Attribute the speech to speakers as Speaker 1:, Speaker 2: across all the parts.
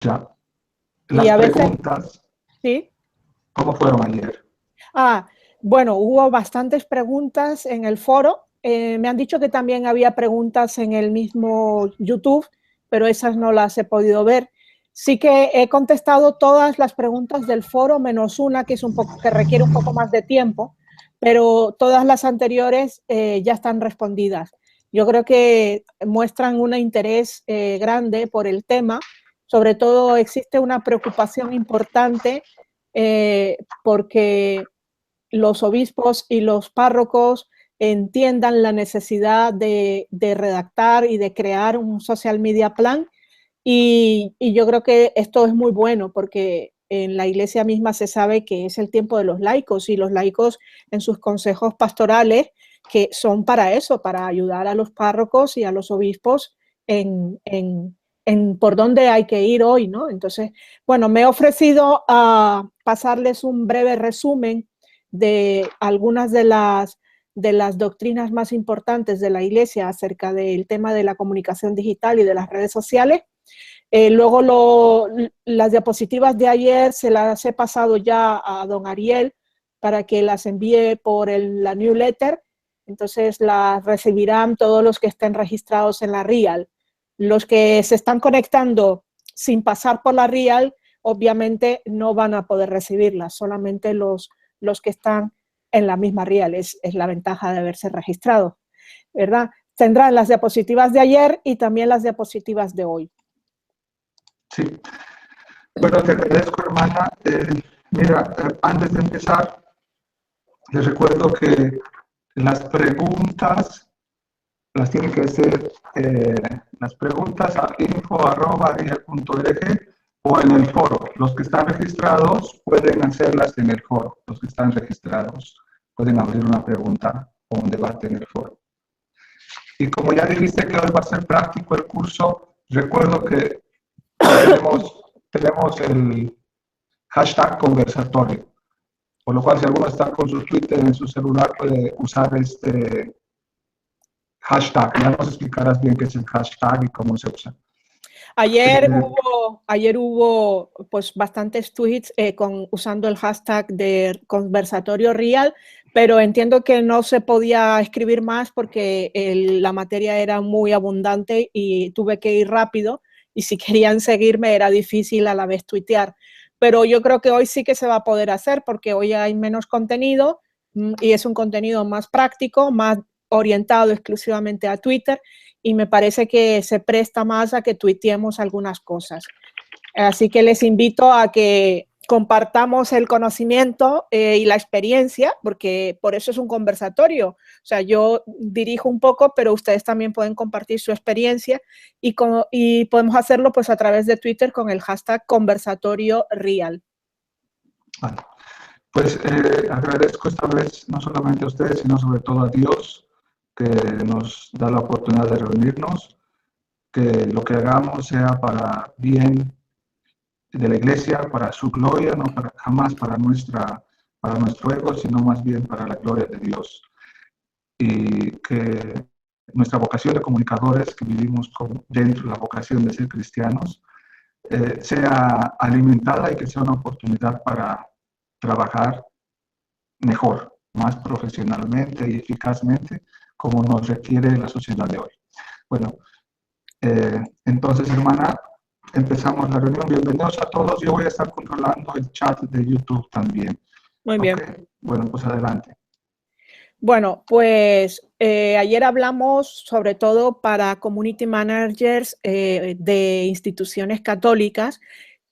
Speaker 1: Ya.
Speaker 2: Y
Speaker 1: Las
Speaker 2: a veces,
Speaker 1: preguntas,
Speaker 2: sí.
Speaker 1: ¿cómo fueron ayer?
Speaker 2: Ah, bueno, hubo bastantes preguntas en el foro. Me han dicho que también había preguntas en el mismo YouTube, pero esas no las he podido ver. Sí que he contestado todas las preguntas del foro, menos una que es un poco, que requiere un poco más de tiempo, pero todas las anteriores ya están respondidas. Yo creo que muestran un interés grande por el tema. Sobre todo existe una preocupación importante porque los obispos y los párrocos entiendan la necesidad de redactar y de crear un social media plan. Y yo creo que esto es muy bueno porque en la iglesia misma se sabe que es el tiempo de los laicos y los laicos en sus consejos pastorales que son para eso, para ayudar a los párrocos y a los obispos en por dónde hay que ir hoy, ¿no? Entonces, bueno, me he ofrecido a pasarles un breve resumen de algunas de las doctrinas más importantes de la iglesia acerca del tema de la comunicación digital y de las redes sociales. Luego las diapositivas de ayer se las he pasado ya a don Ariel para que las envíe por la newsletter. Entonces las recibirán todos los que estén registrados en la RIAL. Los que se están conectando sin pasar por la RIAL, obviamente no van a poder recibirlas, solamente los que están en la misma RIAL. Es la ventaja de haberse registrado, ¿verdad? Tendrán las diapositivas de ayer y también las diapositivas de hoy.
Speaker 1: Sí. Bueno, te agradezco, hermana. Mira, antes de empezar, les recuerdo que las preguntas las tienen que hacer las preguntas a info@ria.org o en el foro. Los que están registrados pueden hacerlas en el foro. Los que están registrados pueden abrir una pregunta o un debate en el foro. Y como ya dijiste que hoy va a ser práctico el curso, recuerdo que tenemos el hashtag conversatorio, por lo cual si alguno está con su Twitter en su celular puede usar este hashtag. Ya nos explicarás bien qué es el hashtag y cómo se usa.
Speaker 2: Ayer hubo pues bastantes tweets usando el hashtag de conversatorio real, pero entiendo que no se podía escribir más porque la materia era muy abundante y tuve que ir rápido y si querían seguirme era difícil a la vez tuitear. Pero yo creo que hoy sí que se va a poder hacer porque hoy hay menos contenido y es un contenido más práctico, más orientado exclusivamente a Twitter y me parece que se presta más a que tuiteemos algunas cosas. Así que les invito a que compartamos el conocimiento y la experiencia, porque por eso es un conversatorio. O sea, yo dirijo un poco, pero ustedes también pueden compartir su experiencia y podemos hacerlo pues a través de Twitter con el hashtag conversatorio real.
Speaker 1: Vale. Pues agradezco esta vez no solamente a ustedes, sino sobre todo a Dios que nos da la oportunidad de reunirnos, que lo que hagamos sea para bien de la iglesia, para su gloria, no para, jamás para nuestro ego, sino más bien para la gloria de Dios. Y que nuestra vocación de comunicadores, que vivimos dentro de la vocación de ser cristianos, sea alimentada y que sea una oportunidad para trabajar mejor, más profesionalmente y eficazmente, como nos requiere la sociedad de hoy. Bueno, entonces, hermana, empezamos la reunión. Bienvenidos a todos. Yo voy a estar controlando el chat de YouTube también.
Speaker 2: Muy bien.
Speaker 1: Ok, bueno, pues adelante.
Speaker 2: Bueno, pues ayer hablamos sobre todo para community managers de instituciones católicas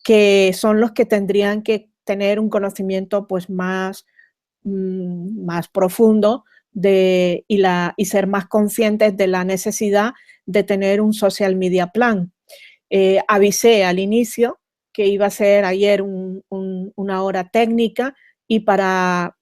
Speaker 2: que son los que tendrían que tener un conocimiento pues más profundo y ser más conscientes de la necesidad de tener un social media plan. Avisé al inicio que iba a ser ayer una hora técnica y para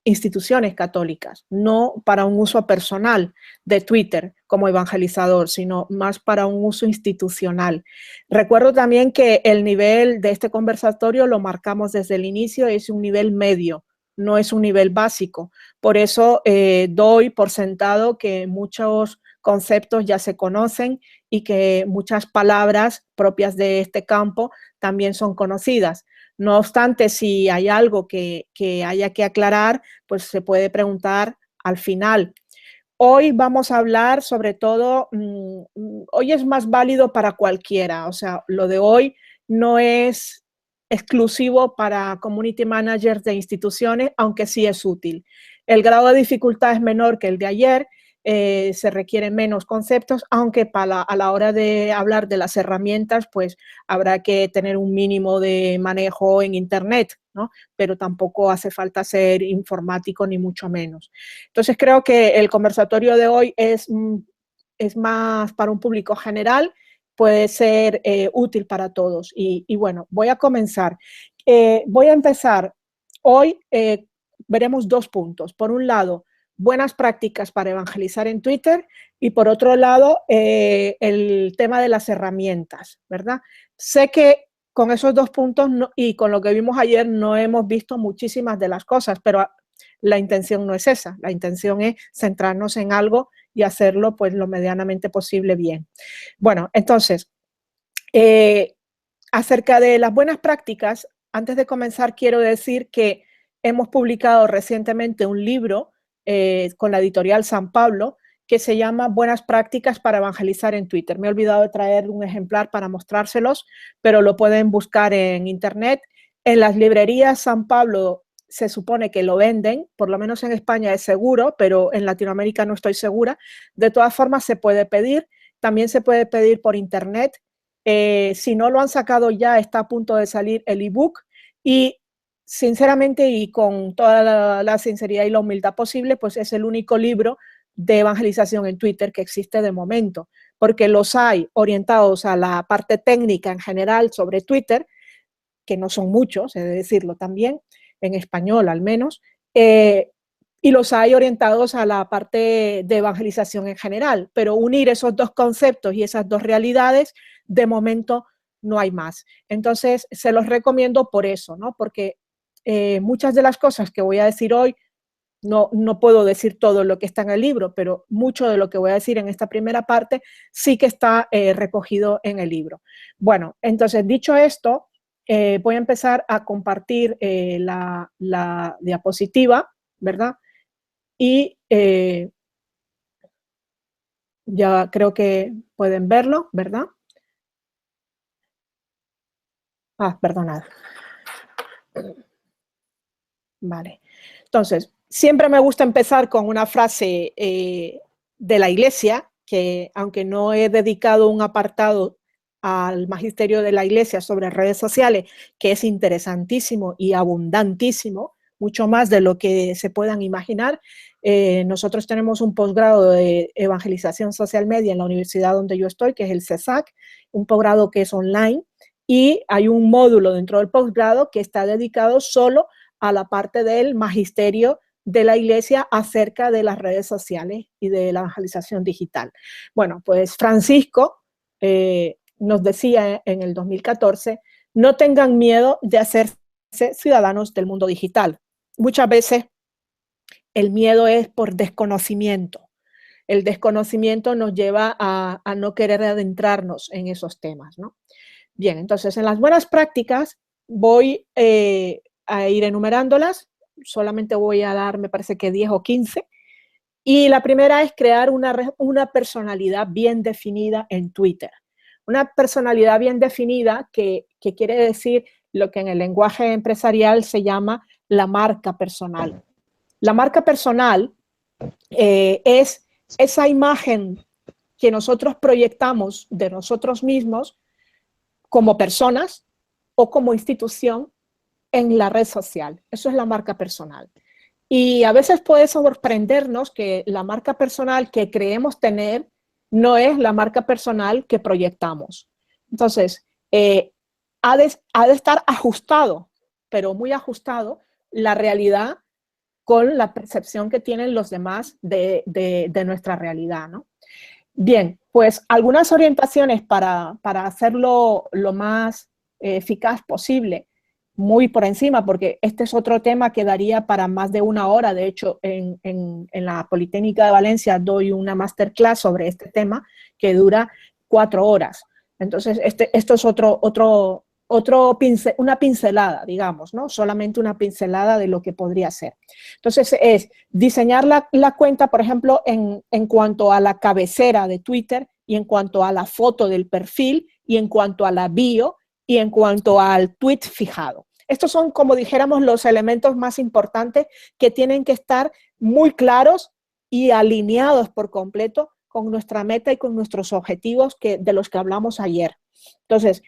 Speaker 2: instituciones católicas, no para un uso personal de Twitter como evangelizador, sino más para un uso institucional. Recuerdo también que el nivel de este conversatorio lo marcamos desde el inicio, es un nivel medio, no es un nivel básico. Por eso doy por sentado que muchos conceptos ya se conocen y que muchas palabras propias de este campo también son conocidas. No obstante, si hay algo que haya que aclarar, pues se puede preguntar al final. Hoy vamos a hablar sobre todo, hoy es más válido para cualquiera, o sea, lo de hoy no es exclusivo para community managers de instituciones, aunque sí es útil. El grado de dificultad es menor que el de ayer, se requieren menos conceptos, aunque a la hora de hablar de las herramientas, pues habrá que tener un mínimo de manejo en Internet, ¿no? Pero tampoco hace falta ser informático ni mucho menos. Entonces creo que el conversatorio de hoy es más para un público general, puede ser útil para todos. Y bueno, voy a comenzar. Voy a empezar. Hoy veremos 2 puntos. Por un lado, buenas prácticas para evangelizar en Twitter y por otro lado, el tema de las herramientas, ¿verdad? Sé que con esos 2 puntos y con lo que vimos ayer no hemos visto muchísimas de las cosas, pero la intención no es esa. La intención es centrarnos en algo y hacerlo pues lo medianamente posible bien. Bueno, entonces, acerca de las buenas prácticas, antes de comenzar quiero decir que hemos publicado recientemente un libro con la editorial San Pablo que se llama Buenas prácticas para evangelizar en Twitter. Me he olvidado de traer un ejemplar para mostrárselos, pero lo pueden buscar en internet. En las librerías San Pablo se supone que lo venden, por lo menos en España es seguro, pero en Latinoamérica no estoy segura. De todas formas se puede pedir, también se puede pedir por internet. Si no lo han sacado ya, está a punto de salir el ebook y sinceramente y con toda la sinceridad y la humildad posible, pues es el único libro de evangelización en Twitter que existe de momento, porque los hay orientados a la parte técnica en general sobre Twitter, que no son muchos, he de decirlo también, en español al menos, y los hay orientados a la parte de evangelización en general, pero unir esos 2 conceptos y esas 2 realidades, de momento no hay más. Entonces, se los recomiendo por eso, ¿no? Porque muchas de las cosas que voy a decir hoy, no puedo decir todo lo que está en el libro, pero mucho de lo que voy a decir en esta primera parte sí que está recogido en el libro. Bueno, entonces, dicho esto, voy a empezar a compartir la diapositiva, ¿verdad? Y ya creo que pueden verlo, ¿verdad? Perdonad. Vale. Entonces, siempre me gusta empezar con una frase de la Iglesia, que aunque no he dedicado un apartado al magisterio de la Iglesia sobre redes sociales, que es interesantísimo y abundantísimo, mucho más de lo que se puedan imaginar. Nosotros tenemos un posgrado de evangelización social media en la universidad donde yo estoy, que es el CESAC, un posgrado que es online, y hay un módulo dentro del posgrado que está dedicado solo a la parte del magisterio de la Iglesia acerca de las redes sociales y de la evangelización digital. Bueno, pues Francisco nos decía en el 2014, no tengan miedo de hacerse ciudadanos del mundo digital. Muchas veces el miedo es por desconocimiento. El desconocimiento nos lleva a no querer adentrarnos en esos temas, ¿no? Bien, entonces en las buenas prácticas voy a ir enumerándolas, solamente voy a dar, me parece que 10 o 15, y la primera es crear una personalidad bien definida en Twitter. Una personalidad bien definida que quiere decir lo que en el lenguaje empresarial se llama la marca personal. La marca personal es esa imagen que nosotros proyectamos de nosotros mismos como personas o como institución en la red social. Eso es la marca personal. Y a veces puede sorprendernos que la marca personal que creemos tener no es la marca personal que proyectamos. Entonces, ha de estar ajustado, pero muy ajustado, la realidad con la percepción que tienen los demás de nuestra realidad, ¿no? Bien, pues algunas orientaciones para hacerlo lo más eficaz posible, muy por encima, porque este es otro tema que daría para más de 1 hora. De hecho, en la Politécnica de Valencia doy una masterclass sobre este tema que dura 4 horas. Entonces, esto es una pincelada, digamos, ¿no? Solamente una pincelada de lo que podría ser. Entonces, es diseñar la cuenta, por ejemplo, en cuanto a la cabecera de Twitter y en cuanto a la foto del perfil y en cuanto a la bio y en cuanto al tweet fijado. Estos son, como dijéramos, los elementos más importantes que tienen que estar muy claros y alineados por completo con nuestra meta y con nuestros objetivos de los que hablamos ayer. Entonces,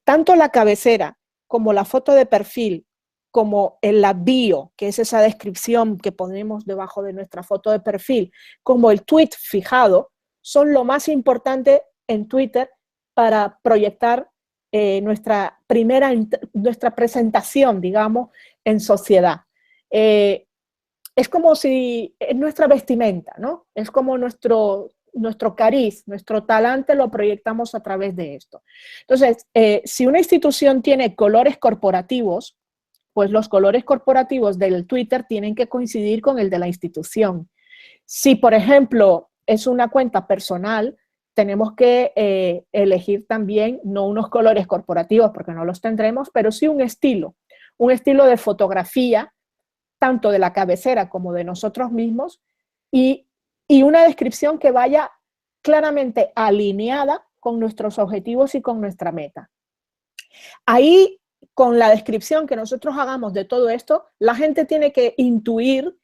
Speaker 2: tanto la cabecera como la foto de perfil, como la bio, que es esa descripción que ponemos debajo de nuestra foto de perfil, como el tweet fijado, son lo más importante en Twitter para proyectar nuestra presentación, digamos, en sociedad. Es como si es nuestra vestimenta, ¿no? Es como nuestro cariz, nuestro talante lo proyectamos a través de esto. Entonces, si una institución tiene colores corporativos, pues los colores corporativos del Twitter tienen que coincidir con el de la institución. Si, por ejemplo, es una cuenta personal, tenemos que elegir también no unos colores corporativos, porque no los tendremos, pero sí un estilo de fotografía, tanto de la cabecera como de nosotros mismos, y una descripción que vaya claramente alineada con nuestros objetivos y con nuestra meta. Ahí, con la descripción que nosotros hagamos de todo esto, la gente tiene que intuir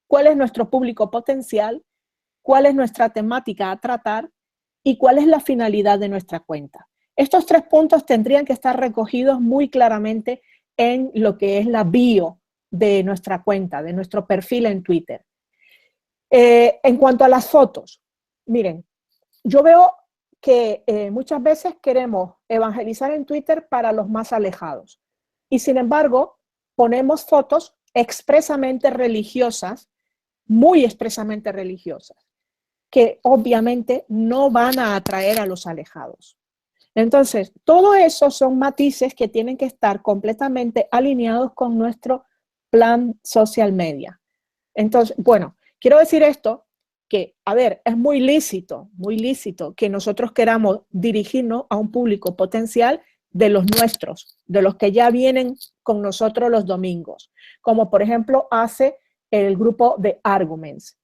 Speaker 2: cuál es nuestro público potencial, cuál es nuestra temática a tratar y cuál es la finalidad de nuestra cuenta. Estos 3 puntos tendrían que estar recogidos muy claramente en lo que es la bio de nuestra cuenta, de nuestro perfil en Twitter. En cuanto a las fotos, miren, yo veo que muchas veces queremos evangelizar en Twitter para los más alejados y sin embargo ponemos fotos expresamente religiosas, muy expresamente religiosas, que obviamente no van a atraer a los alejados. Entonces, todo eso son matices que tienen que estar completamente alineados con nuestro plan social media. Entonces, bueno, quiero decir esto, que, a ver, es muy lícito que nosotros queramos dirigirnos a un público potencial de los nuestros, de los que ya vienen con nosotros los domingos, como por ejemplo hace el grupo de Arguments.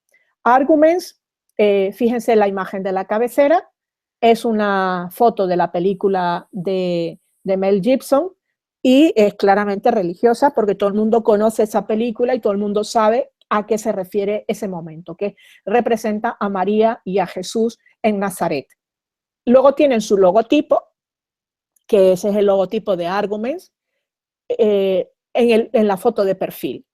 Speaker 2: Arguments, fíjense la imagen de la cabecera, es una foto de la película de Mel Gibson y es claramente religiosa porque todo el mundo conoce esa película y todo el mundo sabe a qué se refiere ese momento, que representa a María y a Jesús en Nazaret. Luego tienen su logotipo, que ese es el logotipo de Arguments, en la foto de perfil.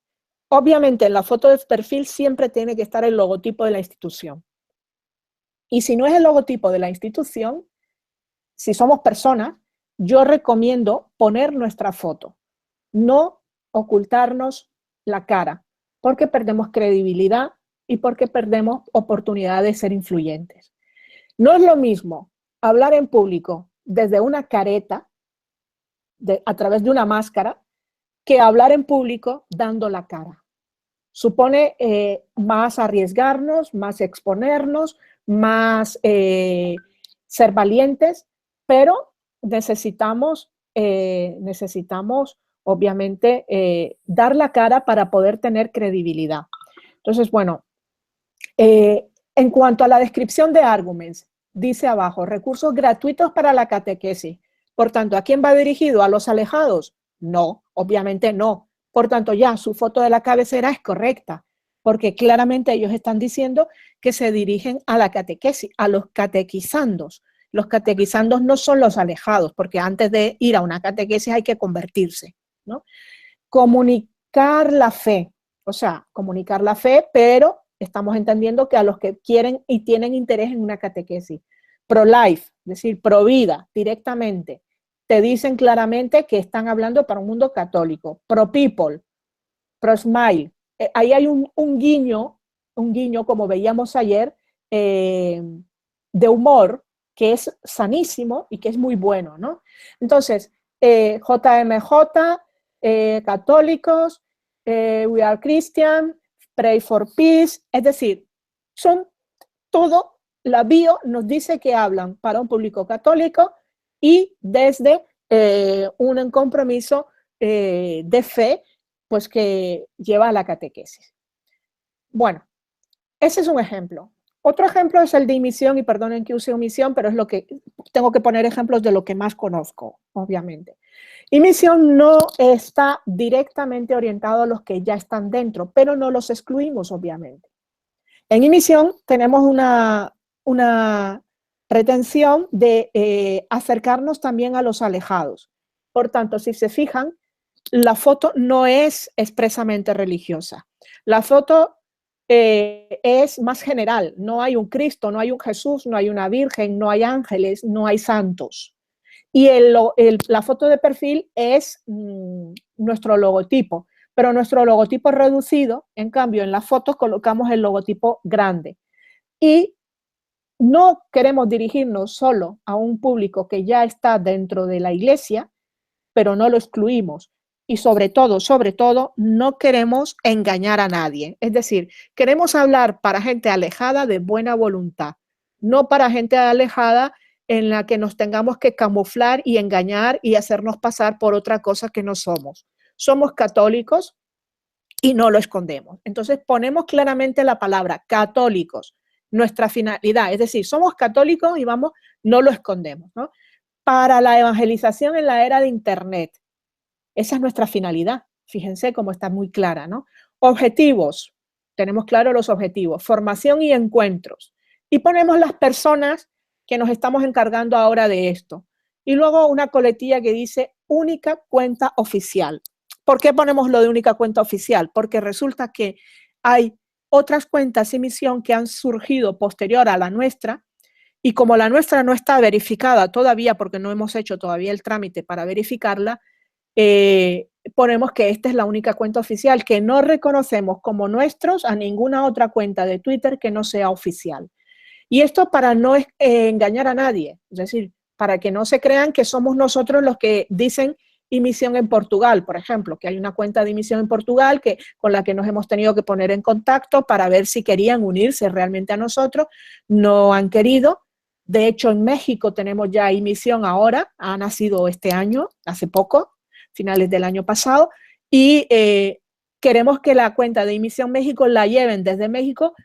Speaker 2: Obviamente en la foto de perfil siempre tiene que estar el logotipo de la institución. Y si no es el logotipo de la institución, si somos personas, yo recomiendo poner nuestra foto, no ocultarnos la cara, porque perdemos credibilidad y porque perdemos oportunidad de ser influyentes. No es lo mismo hablar en público desde una careta, a través de una máscara, que hablar en público dando la cara. Supone más arriesgarnos, más exponernos, más ser valientes, pero necesitamos obviamente dar la cara para poder tener credibilidad. Entonces, bueno, en cuanto a la descripción de Arguments, dice abajo, recursos gratuitos para la catequesis. Por tanto, ¿a quién va dirigido? ¿A los alejados? No, obviamente no. Por tanto, ya su foto de la cabecera es correcta, porque claramente ellos están diciendo que se dirigen a la catequesis, a los catequizandos. Los catequizandos no son los alejados, porque antes de ir a una catequesis hay que convertirse, ¿no? Comunicar la fe, pero estamos entendiendo que a los que quieren y tienen interés en una catequesis. Pro-life, es decir, pro-vida, directamente. Te dicen claramente que están hablando para un mundo católico. Pro-people, pro-smile. Ahí hay un guiño, como veíamos ayer, de humor, que es sanísimo y que es muy bueno, ¿no? Entonces, JMJ, católicos, We Are Christian, Pray for Peace, es decir, son todo la bio nos dice que hablan para un público católico y desde un compromiso de fe, pues que lleva a la catequesis. Bueno, ese es un ejemplo. Otro ejemplo es el de emisión, y perdonen que use omisión, pero es lo que tengo que poner ejemplos de lo que más conozco, obviamente. Emisión no está directamente orientado a los que ya están dentro, pero no los excluimos, obviamente. En emisión tenemos una retención de acercarnos también a los alejados. Por tanto, si se fijan, la foto no es expresamente religiosa. La foto es más general. No hay un Cristo, no hay un Jesús, no hay una Virgen, no hay ángeles, no hay santos. Y la foto de perfil es nuestro logotipo, pero nuestro logotipo reducido, en cambio en las fotos colocamos el logotipo grande. Y no queremos dirigirnos solo a un público que ya está dentro de la iglesia, pero no lo excluimos. Y sobre todo, no queremos engañar a nadie. Es decir, queremos hablar para gente alejada de buena voluntad, no para gente alejada en la que nos tengamos que camuflar y engañar y hacernos pasar por otra cosa que no somos. Somos católicos y no lo escondemos. Entonces ponemos claramente la palabra católicos, nuestra finalidad, es decir, somos católicos y vamos, no lo escondemos, ¿no? Para la evangelización en la era de Internet, esa es nuestra finalidad. Fíjense cómo está muy clara, ¿no? Objetivos, tenemos claro los objetivos, formación y encuentros. Y ponemos las personas que nos estamos encargando ahora de esto. Y luego una coletilla que dice única cuenta oficial. ¿Por qué ponemos lo de única cuenta oficial? Porque resulta que hay otras cuentas y misión que han surgido posterior a la nuestra, y como la nuestra no está verificada todavía, porque no hemos hecho todavía el trámite para verificarla, ponemos que esta es la única cuenta oficial, que no reconocemos como nuestros a ninguna otra cuenta de Twitter que no sea oficial. Y esto para no engañar a nadie, es decir, para que no se crean que somos nosotros los que dicen emisión en Portugal, por ejemplo, que hay una cuenta de emisión en Portugal con la que nos hemos tenido que poner en contacto para ver si querían unirse realmente a nosotros. No han querido. De hecho, en México tenemos ya emisión ahora, ha nacido este año, hace poco, finales del año pasado, y queremos que la cuenta de emisión México la lleven desde México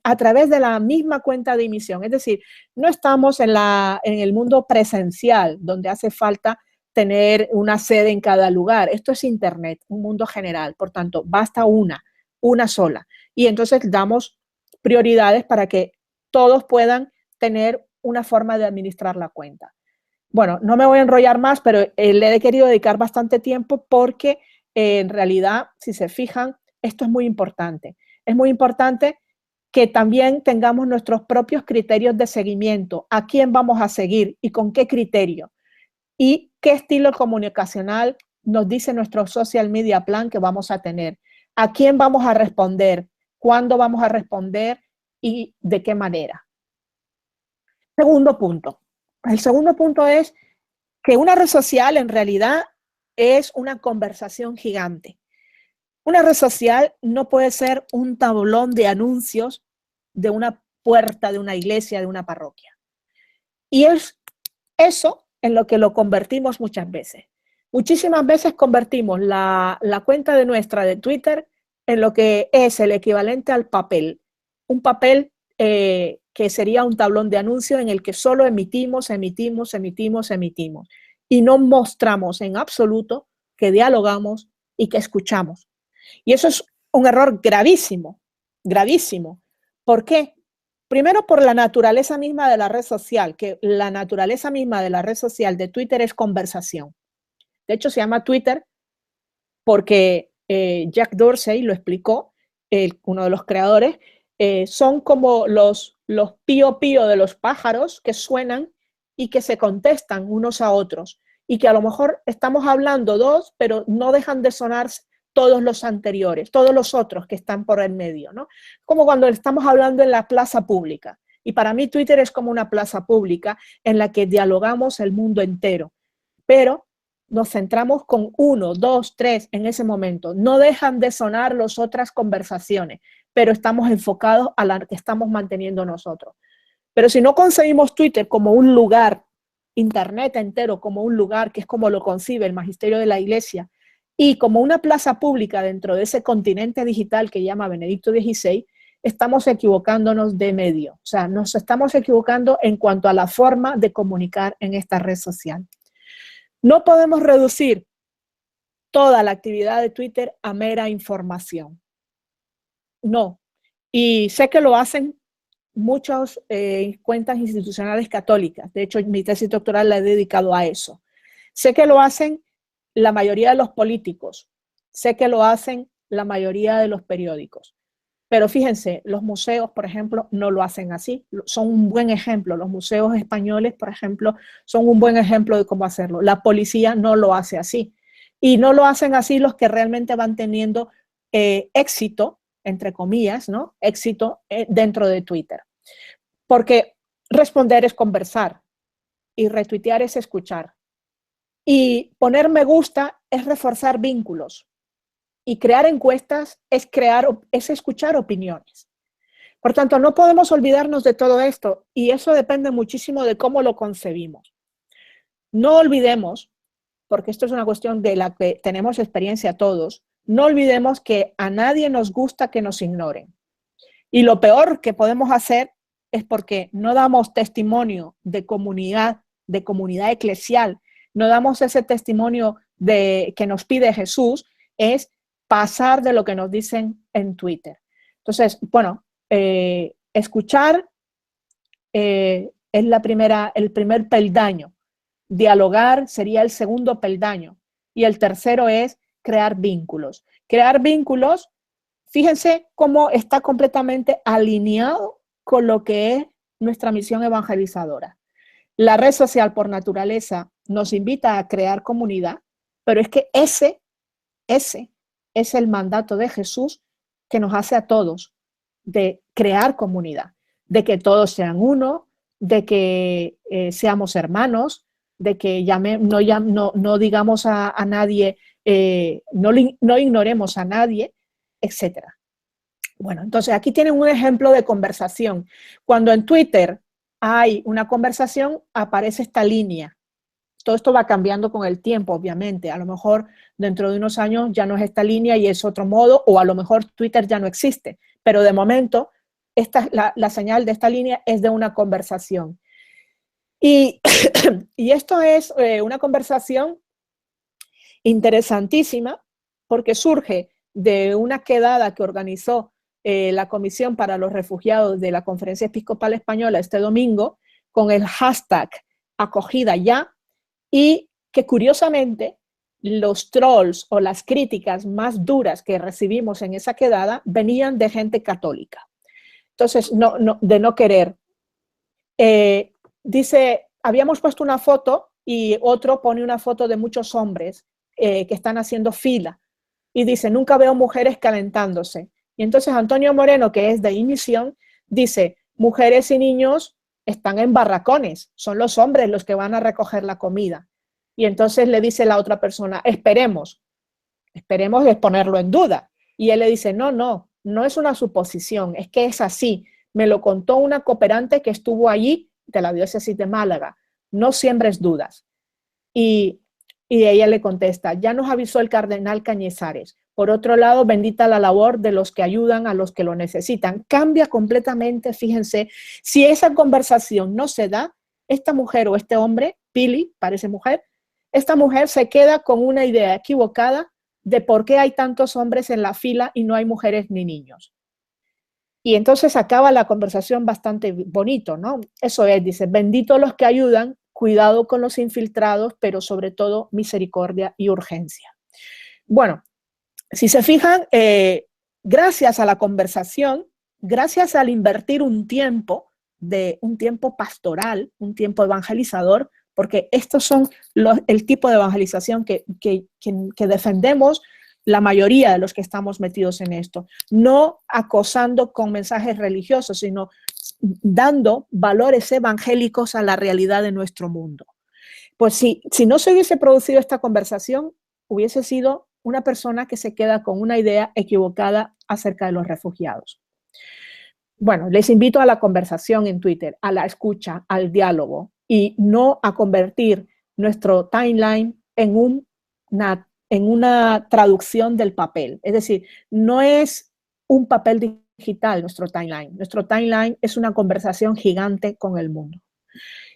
Speaker 2: a través de la misma cuenta de emisión. Es decir, no estamos en el mundo presencial, donde hace falta tener una sede en cada lugar. Esto es Internet, un mundo general. Por tanto, basta una sola. Y entonces damos prioridades para que todos puedan tener una forma de administrar la cuenta. Bueno, no me voy a enrollar más, pero le he querido dedicar bastante tiempo porque en realidad, si se fijan, esto es muy importante. Es muy importante que también tengamos nuestros propios criterios de seguimiento, a quién vamos a seguir y con qué criterio, y qué estilo comunicacional nos dice nuestro social media plan que vamos a tener, a quién vamos a responder, cuándo vamos a responder y de qué manera. Segundo punto. El segundo punto es que una red social en realidad es una conversación gigante. Una red social no puede ser un tablón de anuncios de una puerta de una iglesia, de una parroquia. Y es eso en lo que lo convertimos muchas veces. Muchísimas veces convertimos la cuenta de nuestra de Twitter en lo que es el equivalente al papel. Un papel que sería un tablón de anuncios en el que solo emitimos y no mostramos en absoluto que dialogamos y que escuchamos. Y eso es un error gravísimo, gravísimo. ¿Por qué? Primero, por la naturaleza misma de la red social, que la naturaleza misma de la red social de Twitter es conversación. De hecho, se llama Twitter porque Jack Dorsey lo explicó, uno de los creadores, son como los pío pío de los pájaros que suenan y que se contestan unos a otros, y que a lo mejor estamos hablando dos, pero no dejan de sonar todos los anteriores, todos los otros que están por el medio, ¿no? Como cuando estamos hablando en la plaza pública. Y para mí Twitter es como una plaza pública en la que dialogamos el mundo entero, pero nos centramos con 1, 2, 3 en ese momento. No dejan de sonar las otras conversaciones, pero estamos enfocados a la que estamos manteniendo nosotros. Pero si no concebimos Twitter como un lugar, Internet entero como un lugar, que es como lo concibe el magisterio de la Iglesia, y como una plaza pública dentro de ese continente digital que llama Benedicto XVI, estamos equivocándonos de medio. O sea, nos estamos equivocando en cuanto a la forma de comunicar en esta red social. No podemos reducir toda la actividad de Twitter a mera información. No. Y sé que lo hacen muchas cuentas institucionales católicas. De hecho, mi tesis doctoral la he dedicado a eso. Sé que lo hacen la mayoría de los políticos. Sé que lo hacen la mayoría de los periódicos. Pero fíjense, los museos, por ejemplo, no lo hacen así. Son un buen ejemplo. Los museos españoles, por ejemplo, son un buen ejemplo de cómo hacerlo. La policía no lo hace así. Y no lo hacen así los que realmente van teniendo éxito, entre comillas, ¿no? Éxito dentro de Twitter. Porque responder es conversar y retuitear es escuchar. Y poner me gusta es reforzar vínculos. Y crear encuestas es escuchar opiniones. Por tanto, no podemos olvidarnos de todo esto y eso depende muchísimo de cómo lo concebimos. No olvidemos, porque esto es una cuestión de la que tenemos experiencia todos, no olvidemos que a nadie nos gusta que nos ignoren. Y lo peor que podemos hacer es porque no damos testimonio de comunidad eclesial, no damos ese testimonio que nos pide Jesús, es pasar de lo que nos dicen en Twitter. Entonces, bueno, escuchar es el primer peldaño. Dialogar sería el segundo peldaño. Y el tercero es crear vínculos. Crear vínculos, fíjense cómo está completamente alineado con lo que es nuestra misión evangelizadora. La red social por naturaleza nos invita a crear comunidad, pero es que ese es el mandato de Jesús que nos hace a todos de crear comunidad, de que todos sean uno, de que seamos hermanos, de que no digamos a nadie, no ignoremos a nadie, etc. Bueno, entonces aquí tienen un ejemplo de conversación. Cuando en Twitter hay una conversación, aparece esta línea. Todo esto va cambiando con el tiempo, obviamente. A lo mejor dentro de unos años ya no es esta línea y es otro modo, o a lo mejor Twitter ya no existe. Pero de momento, la señal de esta línea es de una conversación. Y esto es una conversación interesantísima porque surge de una quedada que organizó la Comisión para los Refugiados de la Conferencia Episcopal Española este domingo con el hashtag acogida ya, y que curiosamente los trolls o las críticas más duras que recibimos en esa quedada venían de gente católica. Entonces, de no querer. Dice, habíamos puesto una foto y otro pone una foto de muchos hombres que están haciendo fila y dice, nunca veo mujeres calentándose. Y entonces Antonio Moreno, que es de Imisión, dice, mujeres y niños están en barracones, son los hombres los que van a recoger la comida. Y entonces le dice la otra persona, esperemos de ponerlo en duda. Y él le dice, no es una suposición, es que es así. Me lo contó una cooperante que estuvo allí de la diócesis de Málaga. No siembres dudas. Y ella le contesta, ya nos avisó el cardenal Cañizares. Por otro lado, bendita la labor de los que ayudan a los que lo necesitan. Cambia completamente, fíjense, si esa conversación no se da, esta mujer o este hombre, Pili, parece mujer, esta mujer se queda con una idea equivocada de por qué hay tantos hombres en la fila y no hay mujeres ni niños. Y entonces acaba la conversación bastante bonito, ¿no? Eso es, dice, bendito los que ayudan, cuidado con los infiltrados, pero sobre todo misericordia y urgencia. Bueno, si se fijan, gracias a la conversación, gracias al invertir un tiempo pastoral, un tiempo evangelizador, porque estos son el tipo de evangelización que defendemos la mayoría de los que estamos metidos en esto, no acosando con mensajes religiosos, sino dando valores evangélicos a la realidad de nuestro mundo. Pues si no se hubiese producido esta conversación, hubiese sido una persona que se queda con una idea equivocada acerca de los refugiados. bueno, les invito a la conversación en Twitter, a la escucha, al diálogo y no a convertir nuestro timeline en una traducción del papel. Es decir, no es un papel digital nuestro timeline. Nuestro timeline es una conversación gigante con el mundo,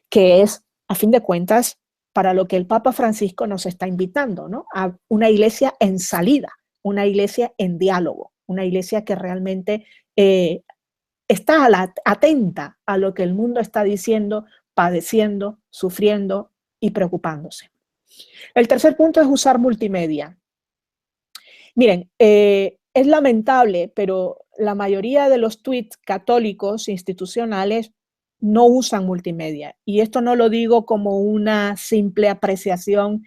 Speaker 2: que es, a fin de cuentas, para lo que el Papa Francisco nos está invitando, ¿no? A una iglesia en salida, una iglesia en diálogo, una iglesia que realmente está atenta a lo que el mundo está diciendo, padeciendo, sufriendo y preocupándose. El tercer punto es usar multimedia. Miren, es lamentable, pero la mayoría de los tweets católicos institucionales no usan multimedia. Y esto no lo digo como una simple apreciación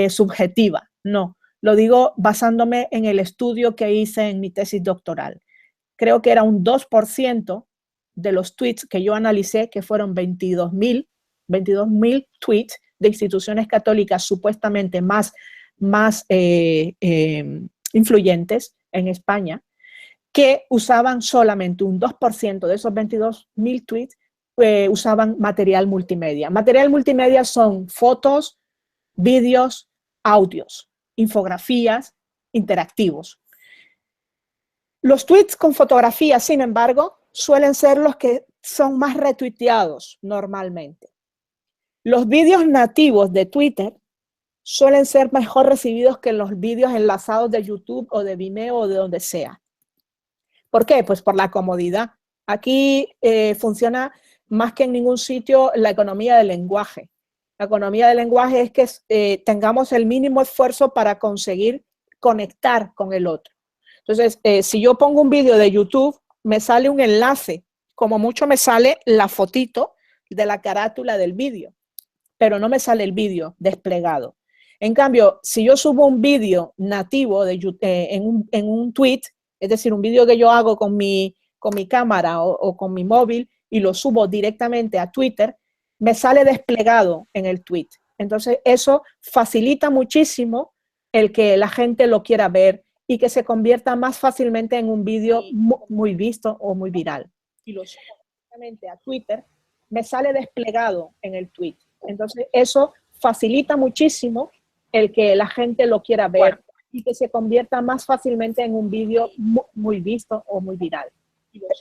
Speaker 2: subjetiva, no. Lo digo basándome en el estudio que hice en mi tesis doctoral. Creo que era un 2% de los tweets que yo analicé, que fueron 22,000 tweets de instituciones católicas supuestamente más influyentes en España, que usaban solamente un 2% de esos 22,000 tweets, usaban material multimedia. Material multimedia son fotos, vídeos, audios, infografías, interactivos. Los tweets con fotografías, sin embargo, suelen ser los que son más retuiteados normalmente. Los vídeos nativos de Twitter suelen ser mejor recibidos que los vídeos enlazados de YouTube o de Vimeo o de donde sea. ¿Por qué? Pues por la comodidad. Aquí funciona más que en ningún sitio la economía del lenguaje. La economía del lenguaje es que tengamos el mínimo esfuerzo para conseguir conectar con el otro. Entonces, si yo pongo un vídeo de YouTube, me sale un enlace, como mucho me sale la fotito de la carátula del vídeo, pero no me sale el vídeo desplegado. En cambio, si yo subo un vídeo nativo en un tweet, es decir, un vídeo que yo hago con mi cámara o con mi móvil y lo subo directamente a Twitter, me sale desplegado en el tweet. Entonces, eso facilita muchísimo el que la gente lo quiera ver y que se convierta más fácilmente en un vídeo muy visto o muy viral. Y lo subo directamente a Twitter, me sale desplegado en el tweet. Entonces, eso facilita muchísimo el que la gente lo quiera ver y que se convierta más fácilmente en un vídeo muy visto o muy viral.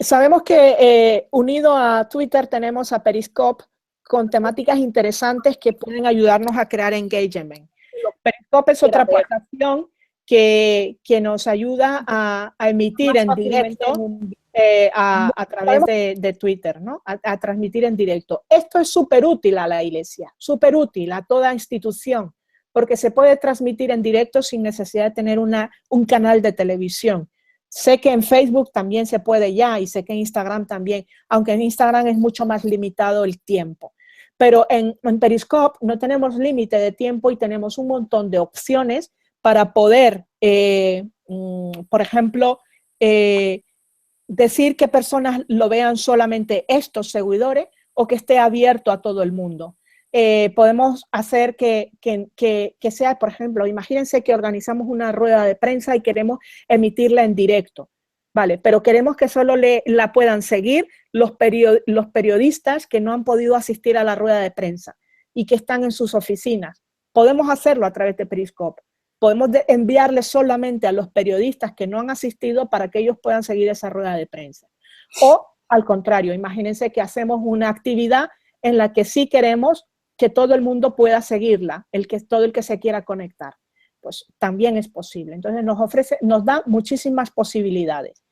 Speaker 2: Sabemos que unido a Twitter tenemos a Periscope con temáticas interesantes que pueden ayudarnos a crear engagement. Periscope es otra aplicación que nos ayuda a emitir en directo a través de Twitter, ¿no? A transmitir en directo. Esto es súper útil a la iglesia, súper útil a toda institución, porque se puede transmitir en directo sin necesidad de tener un canal de televisión. Sé que en Facebook también se puede ya y sé que en Instagram también, aunque en Instagram es mucho más limitado el tiempo. Pero en Periscope no tenemos límite de tiempo y tenemos un montón de opciones para poder, por ejemplo, decir que personas lo vean solamente estos seguidores o que esté abierto a todo el mundo. Podemos hacer que sea, por ejemplo, imagínense que organizamos una rueda de prensa y queremos emitirla en directo, ¿vale? Pero queremos que solo la puedan seguir los periodistas que no han podido asistir a la rueda de prensa y que están en sus oficinas. Podemos hacerlo a través de Periscope. Podemos enviarle solamente a los periodistas que no han asistido para que ellos puedan seguir esa rueda de prensa. O, al contrario, imagínense que hacemos una actividad en la que sí queremos que todo el mundo pueda seguirla, todo el que se quiera conectar. Pues también es posible. Entonces nos da muchísimas posibilidades.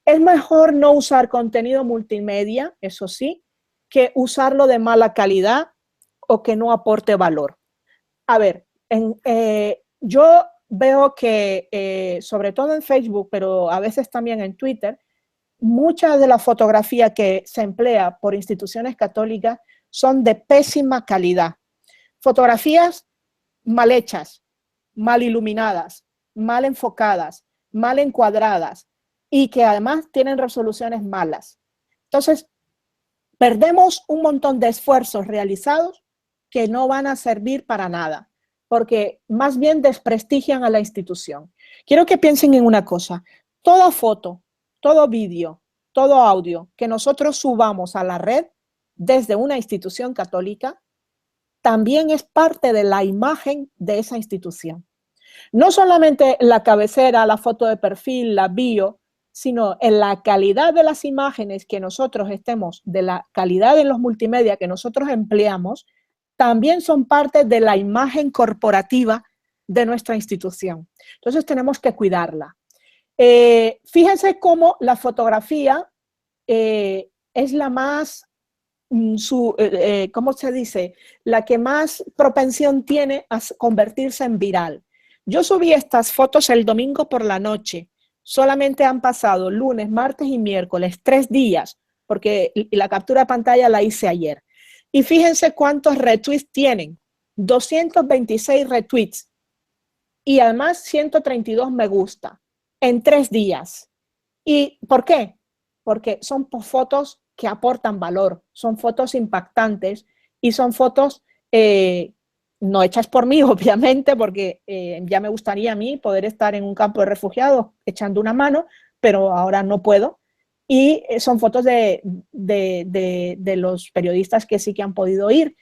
Speaker 2: Es mejor no usar contenido multimedia, eso sí, que usarlo de mala calidad o que no aporte valor. A ver, yo veo que, sobre todo en Facebook, pero a veces también en Twitter, muchas de las fotografías que se emplea por instituciones católicas son de pésima calidad. Fotografías mal hechas, mal iluminadas, mal enfocadas, mal encuadradas y que además tienen resoluciones malas. Entonces, perdemos un montón de esfuerzos realizados que no van a servir para nada, porque más bien desprestigian a la institución. Quiero que piensen en una cosa. Toda foto, todo vídeo, todo audio que nosotros subamos a la red desde una institución católica también es parte de la imagen de esa institución. No solamente la cabecera, la foto de perfil, la bio, sino en la calidad de las imágenes que nosotros estemos, de la calidad de los multimedia que nosotros empleamos, también son parte de la imagen corporativa de nuestra institución. Entonces tenemos que cuidarla. Fíjense cómo la fotografía es la más, ¿cómo se dice? La que más propensión tiene a convertirse en viral. Yo subí estas fotos el domingo por la noche. Solamente han pasado lunes, martes y miércoles, 3 días, porque la captura de pantalla la hice ayer. Y fíjense cuántos retweets tienen. 226 retweets. Y además 132 me gusta en 3 días. ¿Y por qué? Porque son fotos que aportan valor, son fotos impactantes y son fotos no hechas por mí, obviamente, porque ya me gustaría a mí poder estar en un campo de refugiados echando una mano, pero ahora no puedo. Y son fotos de los periodistas que sí que han podido ir.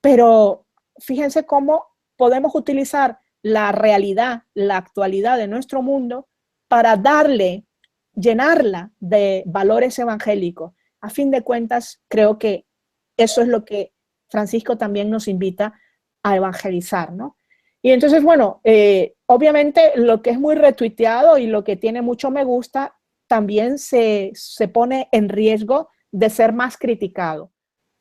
Speaker 2: Pero fíjense cómo podemos utilizar la realidad, la actualidad de nuestro mundo para llenarla de valores evangélicos. A fin de cuentas, creo que eso es lo que Francisco también nos invita a evangelizar, ¿no? Y entonces, bueno, obviamente lo que es muy retuiteado y lo que tiene mucho me gusta también se pone en riesgo de ser más criticado.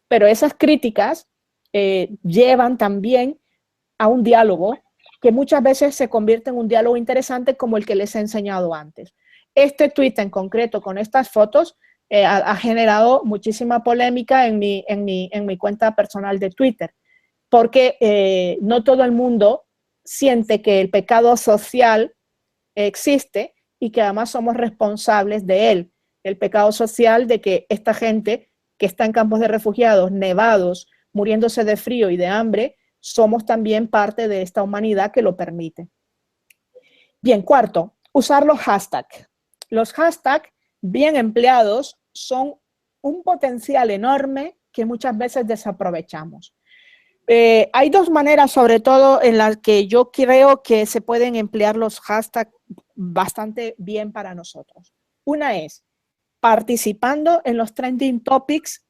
Speaker 2: Pero esas críticas llevan también a un diálogo que muchas veces se convierte en un diálogo interesante como el que les he enseñado antes. Este tweet en concreto con estas fotos ha generado muchísima polémica en mi cuenta personal de Twitter, porque no todo el mundo siente que el pecado social existe y que además somos responsables de él. El pecado social de que esta gente que está en campos de refugiados, nevados, muriéndose de frío y de hambre, somos también parte de esta humanidad que lo permite. Bien, cuarto, usar los hashtags. Los hashtags bien empleados son un potencial enorme que muchas veces desaprovechamos. Hay 2 maneras, sobre todo, en las que yo creo que se pueden emplear los hashtags bastante bien para nosotros. Una es participando en los trending topics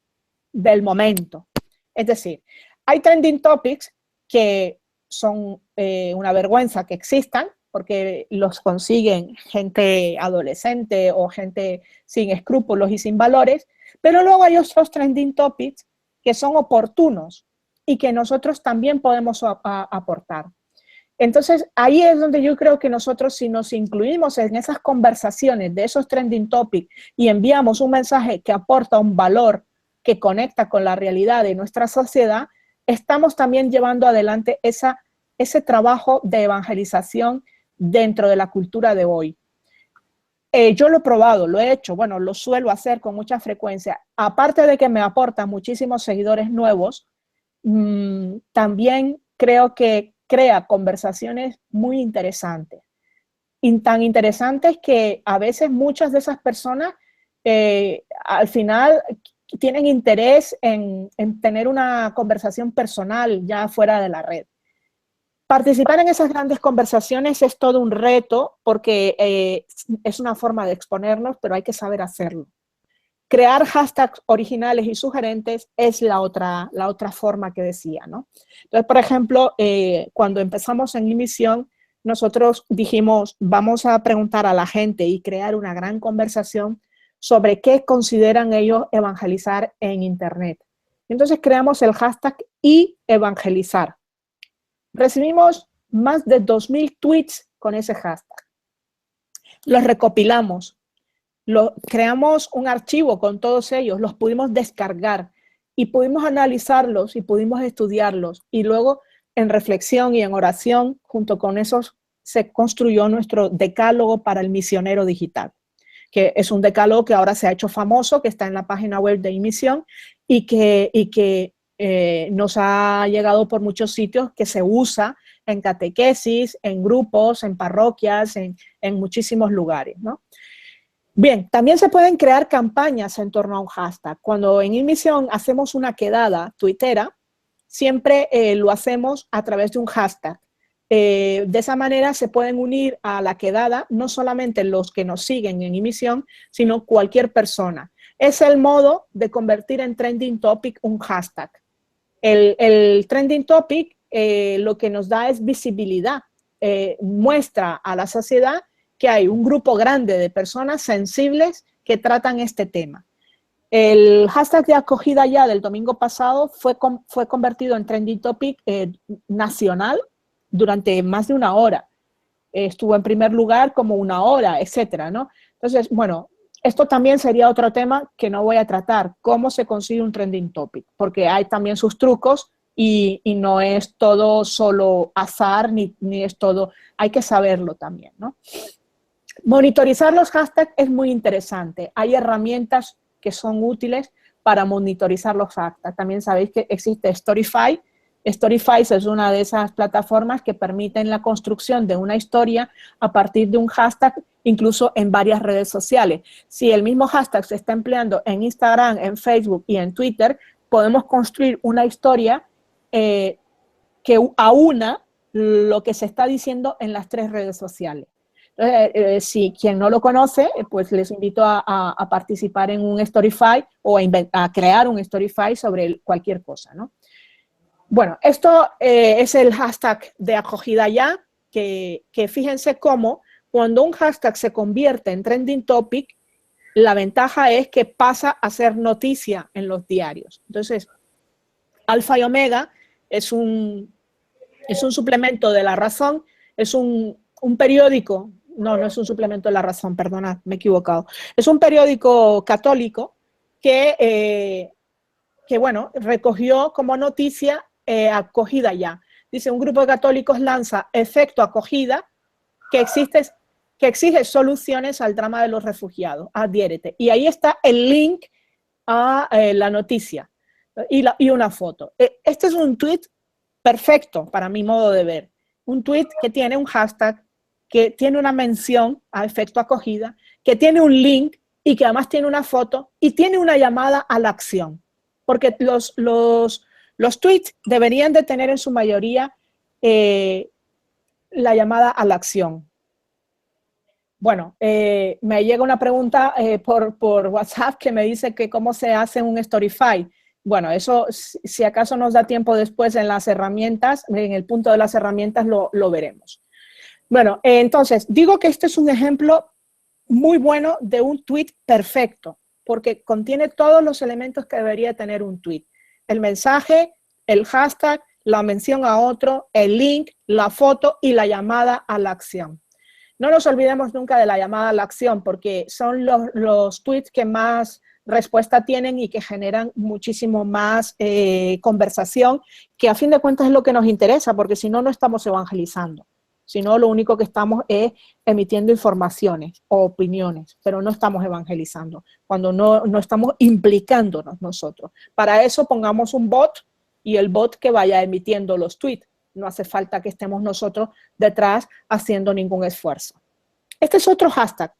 Speaker 2: del momento. Es decir, hay trending topics que son una vergüenza que existan, porque los consiguen gente adolescente o gente sin escrúpulos y sin valores, pero luego hay otros trending topics que son oportunos y que nosotros también podemos aportar. Entonces, ahí es donde yo creo que nosotros, si nos incluimos en esas conversaciones de esos trending topics y enviamos un mensaje que aporta un valor que conecta con la realidad de nuestra sociedad, estamos también llevando adelante ese trabajo de evangelización dentro de la cultura de hoy. Yo lo he probado, lo he hecho, bueno, lo suelo hacer con mucha frecuencia. Aparte de que me aporta muchísimos seguidores nuevos, también creo que crea conversaciones muy interesantes. Y tan interesantes que a veces muchas de esas personas al final tienen interés en tener una conversación personal ya fuera de la red. Participar en esas grandes conversaciones es todo un reto porque es una forma de exponernos, pero hay que saber hacerlo. Crear hashtags originales y sugerentes es la otra forma que decía, ¿no? Entonces, por ejemplo, cuando empezamos en Imisión, nosotros dijimos, vamos a preguntar a la gente y crear una gran conversación sobre qué consideran ellos evangelizar en Internet. Entonces creamos el hashtag y evangelizar. Recibimos más de 2.000 tweets con ese hashtag. Los recopilamos. Creamos un archivo con todos ellos, los pudimos descargar y pudimos analizarlos y pudimos estudiarlos. Y luego, en reflexión y en oración, junto con esos, se construyó nuestro decálogo para el misionero digital, que es un decálogo que ahora se ha hecho famoso, que está en la página web de Imisión y que nos ha llegado por muchos sitios, que se usa en catequesis, en grupos, en parroquias, en muchísimos lugares, ¿no? Bien, también se pueden crear campañas en torno a un hashtag. Cuando en InMisión hacemos una quedada tuitera, siempre lo hacemos a través de un hashtag. De esa manera se pueden unir a la quedada no solamente los que nos siguen en InMisión, sino cualquier persona. Es el modo de convertir en trending topic un hashtag. El trending topic lo que nos da es visibilidad, muestra a la sociedad que hay un grupo grande de personas sensibles que tratan este tema. El hashtag de acogida ya del domingo pasado fue convertido en trending topic nacional durante más de una hora. Estuvo en primer lugar como una hora, etcétera, ¿no? Entonces, bueno, esto también sería otro tema que no voy a tratar, cómo se consigue un trending topic, porque hay también sus trucos y no es todo solo azar, ni es todo, hay que saberlo también, ¿no? Monitorizar los hashtags es muy interesante. Hay herramientas que son útiles para monitorizar los hashtags. También sabéis que existe Storyfy. Storyfy es una de esas plataformas que permiten la construcción de una historia a partir de un hashtag, incluso en varias redes sociales. Si el mismo hashtag se está empleando en Instagram, en Facebook y en Twitter, podemos construir una historia que aúna lo que se está diciendo en las tres redes sociales. Si quien no lo conoce, pues les invito a participar en un Storyfy o a crear un Storyfy sobre cualquier cosa, ¿no? Bueno, esto es el hashtag de acogida ya, que fíjense cómo cuando un hashtag se convierte en trending topic, la ventaja es que pasa a ser noticia en los diarios. Entonces, Alfa y Omega es un suplemento de La Razón, es un periódico. No es un suplemento de La Razón, perdonad, me he equivocado. Es un periódico católico que bueno, recogió como noticia acogida ya. Dice, un grupo de católicos lanza efecto acogida que exige soluciones al drama de los refugiados. Adhiérete. Y ahí está el link a la noticia y una foto. Este es un tweet perfecto para mi modo de ver. Un tweet que tiene un hashtag, que tiene una mención a efecto acogida, que tiene un link y que además tiene una foto y tiene una llamada a la acción. Porque los tweets deberían de tener en su mayoría la llamada a la acción. Bueno, me llega una pregunta por WhatsApp que me dice que cómo se hace un Storyfy. Bueno, eso si acaso nos da tiempo después en las herramientas, en el punto de las herramientas lo veremos. Bueno, entonces, digo que este es un ejemplo muy bueno de un tweet perfecto, porque contiene todos los elementos que debería tener un tweet. El mensaje, el hashtag, la mención a otro, el link, la foto y la llamada a la acción. No nos olvidemos nunca de la llamada a la acción, porque son los tweets que más respuesta tienen y que generan muchísimo más conversación, que a fin de cuentas es lo que nos interesa, porque si no, no estamos evangelizando. Si no, lo único que estamos es emitiendo informaciones o opiniones, pero no estamos evangelizando, cuando no estamos implicándonos nosotros. Para eso pongamos un bot y el bot que vaya emitiendo los tweets. No hace falta que estemos nosotros detrás haciendo ningún esfuerzo. Este es otro hashtag.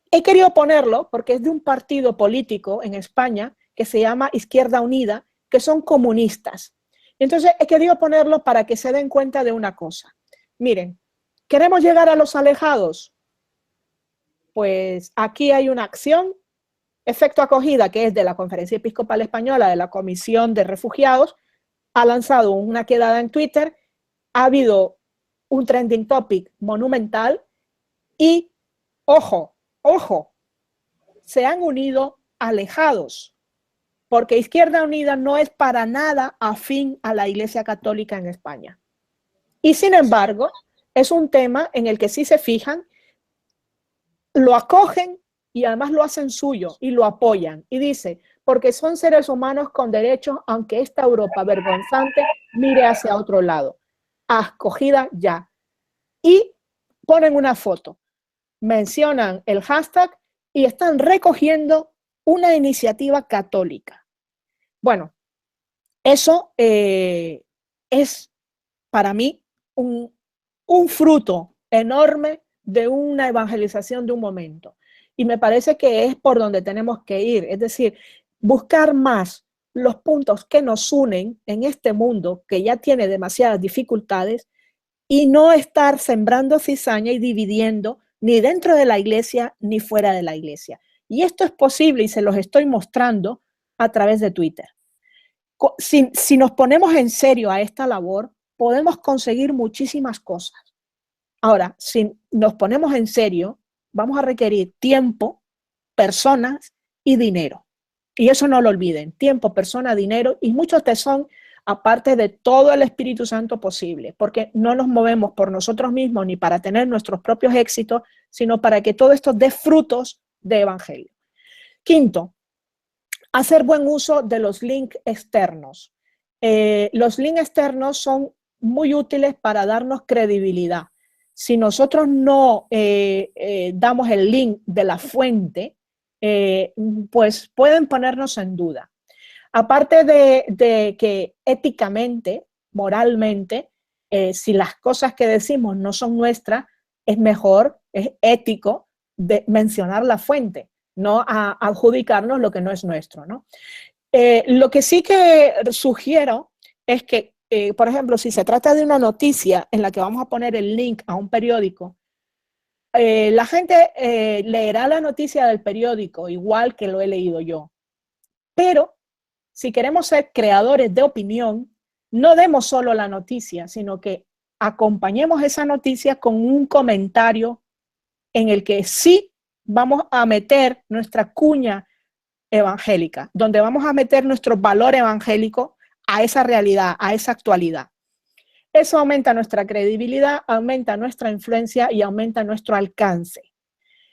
Speaker 2: He querido ponerlo porque es de un partido político en España que se llama Izquierda Unida, que son comunistas. Entonces he querido ponerlo para que se den cuenta de una cosa. Miren, ¿queremos llegar a los alejados? Pues aquí hay una acción, efecto acogida, que es de la Conferencia Episcopal Española, de la Comisión de Refugiados, ha lanzado una quedada en Twitter, ha habido un trending topic monumental y, ojo, se han unido alejados, porque Izquierda Unida no es para nada afín a la Iglesia Católica en España. Y sin embargo, es un tema en el que si se fijan, lo acogen y además lo hacen suyo y lo apoyan. Y dice, porque son seres humanos con derechos, aunque esta Europa vergonzante mire hacia otro lado. Acogida ya. Y ponen una foto, mencionan el hashtag y están recogiendo una iniciativa católica. Bueno, eso es para mí un fruto enorme de una evangelización de un momento. Y me parece que es por donde tenemos que ir, es decir, buscar más los puntos que nos unen en este mundo que ya tiene demasiadas dificultades y no estar sembrando cizaña y dividiendo ni dentro de la iglesia ni fuera de la iglesia. Y esto es posible y se los estoy mostrando a través de Twitter. Si nos ponemos en serio a esta labor, podemos conseguir muchísimas cosas. Ahora, si nos ponemos en serio, vamos a requerir tiempo, personas y dinero. Y eso no lo olviden, tiempo, persona, dinero y mucho tesón, aparte de todo el Espíritu Santo posible, porque no nos movemos por nosotros mismos ni para tener nuestros propios éxitos, sino para que todo esto dé frutos de evangelio. Quinto, hacer buen uso de los links externos. Los links externos son muy útiles para darnos credibilidad. Si nosotros no damos el link de la fuente, pues pueden ponernos en duda. Aparte de que éticamente, moralmente, si las cosas que decimos no son nuestras, es mejor, es ético de mencionar la fuente, no a adjudicarnos lo que no es nuestro, ¿no? Lo que sí que sugiero es que, por ejemplo, si se trata de una noticia en la que vamos a poner el link a un periódico, la gente leerá la noticia del periódico igual que lo he leído yo. Pero si queremos ser creadores de opinión, no demos solo la noticia, sino que acompañemos esa noticia con un comentario en el que sí vamos a meter nuestra cuña evangélica, donde vamos a meter nuestro valor evangélico a esa realidad, a esa actualidad. Eso aumenta nuestra credibilidad, aumenta nuestra influencia y aumenta nuestro alcance.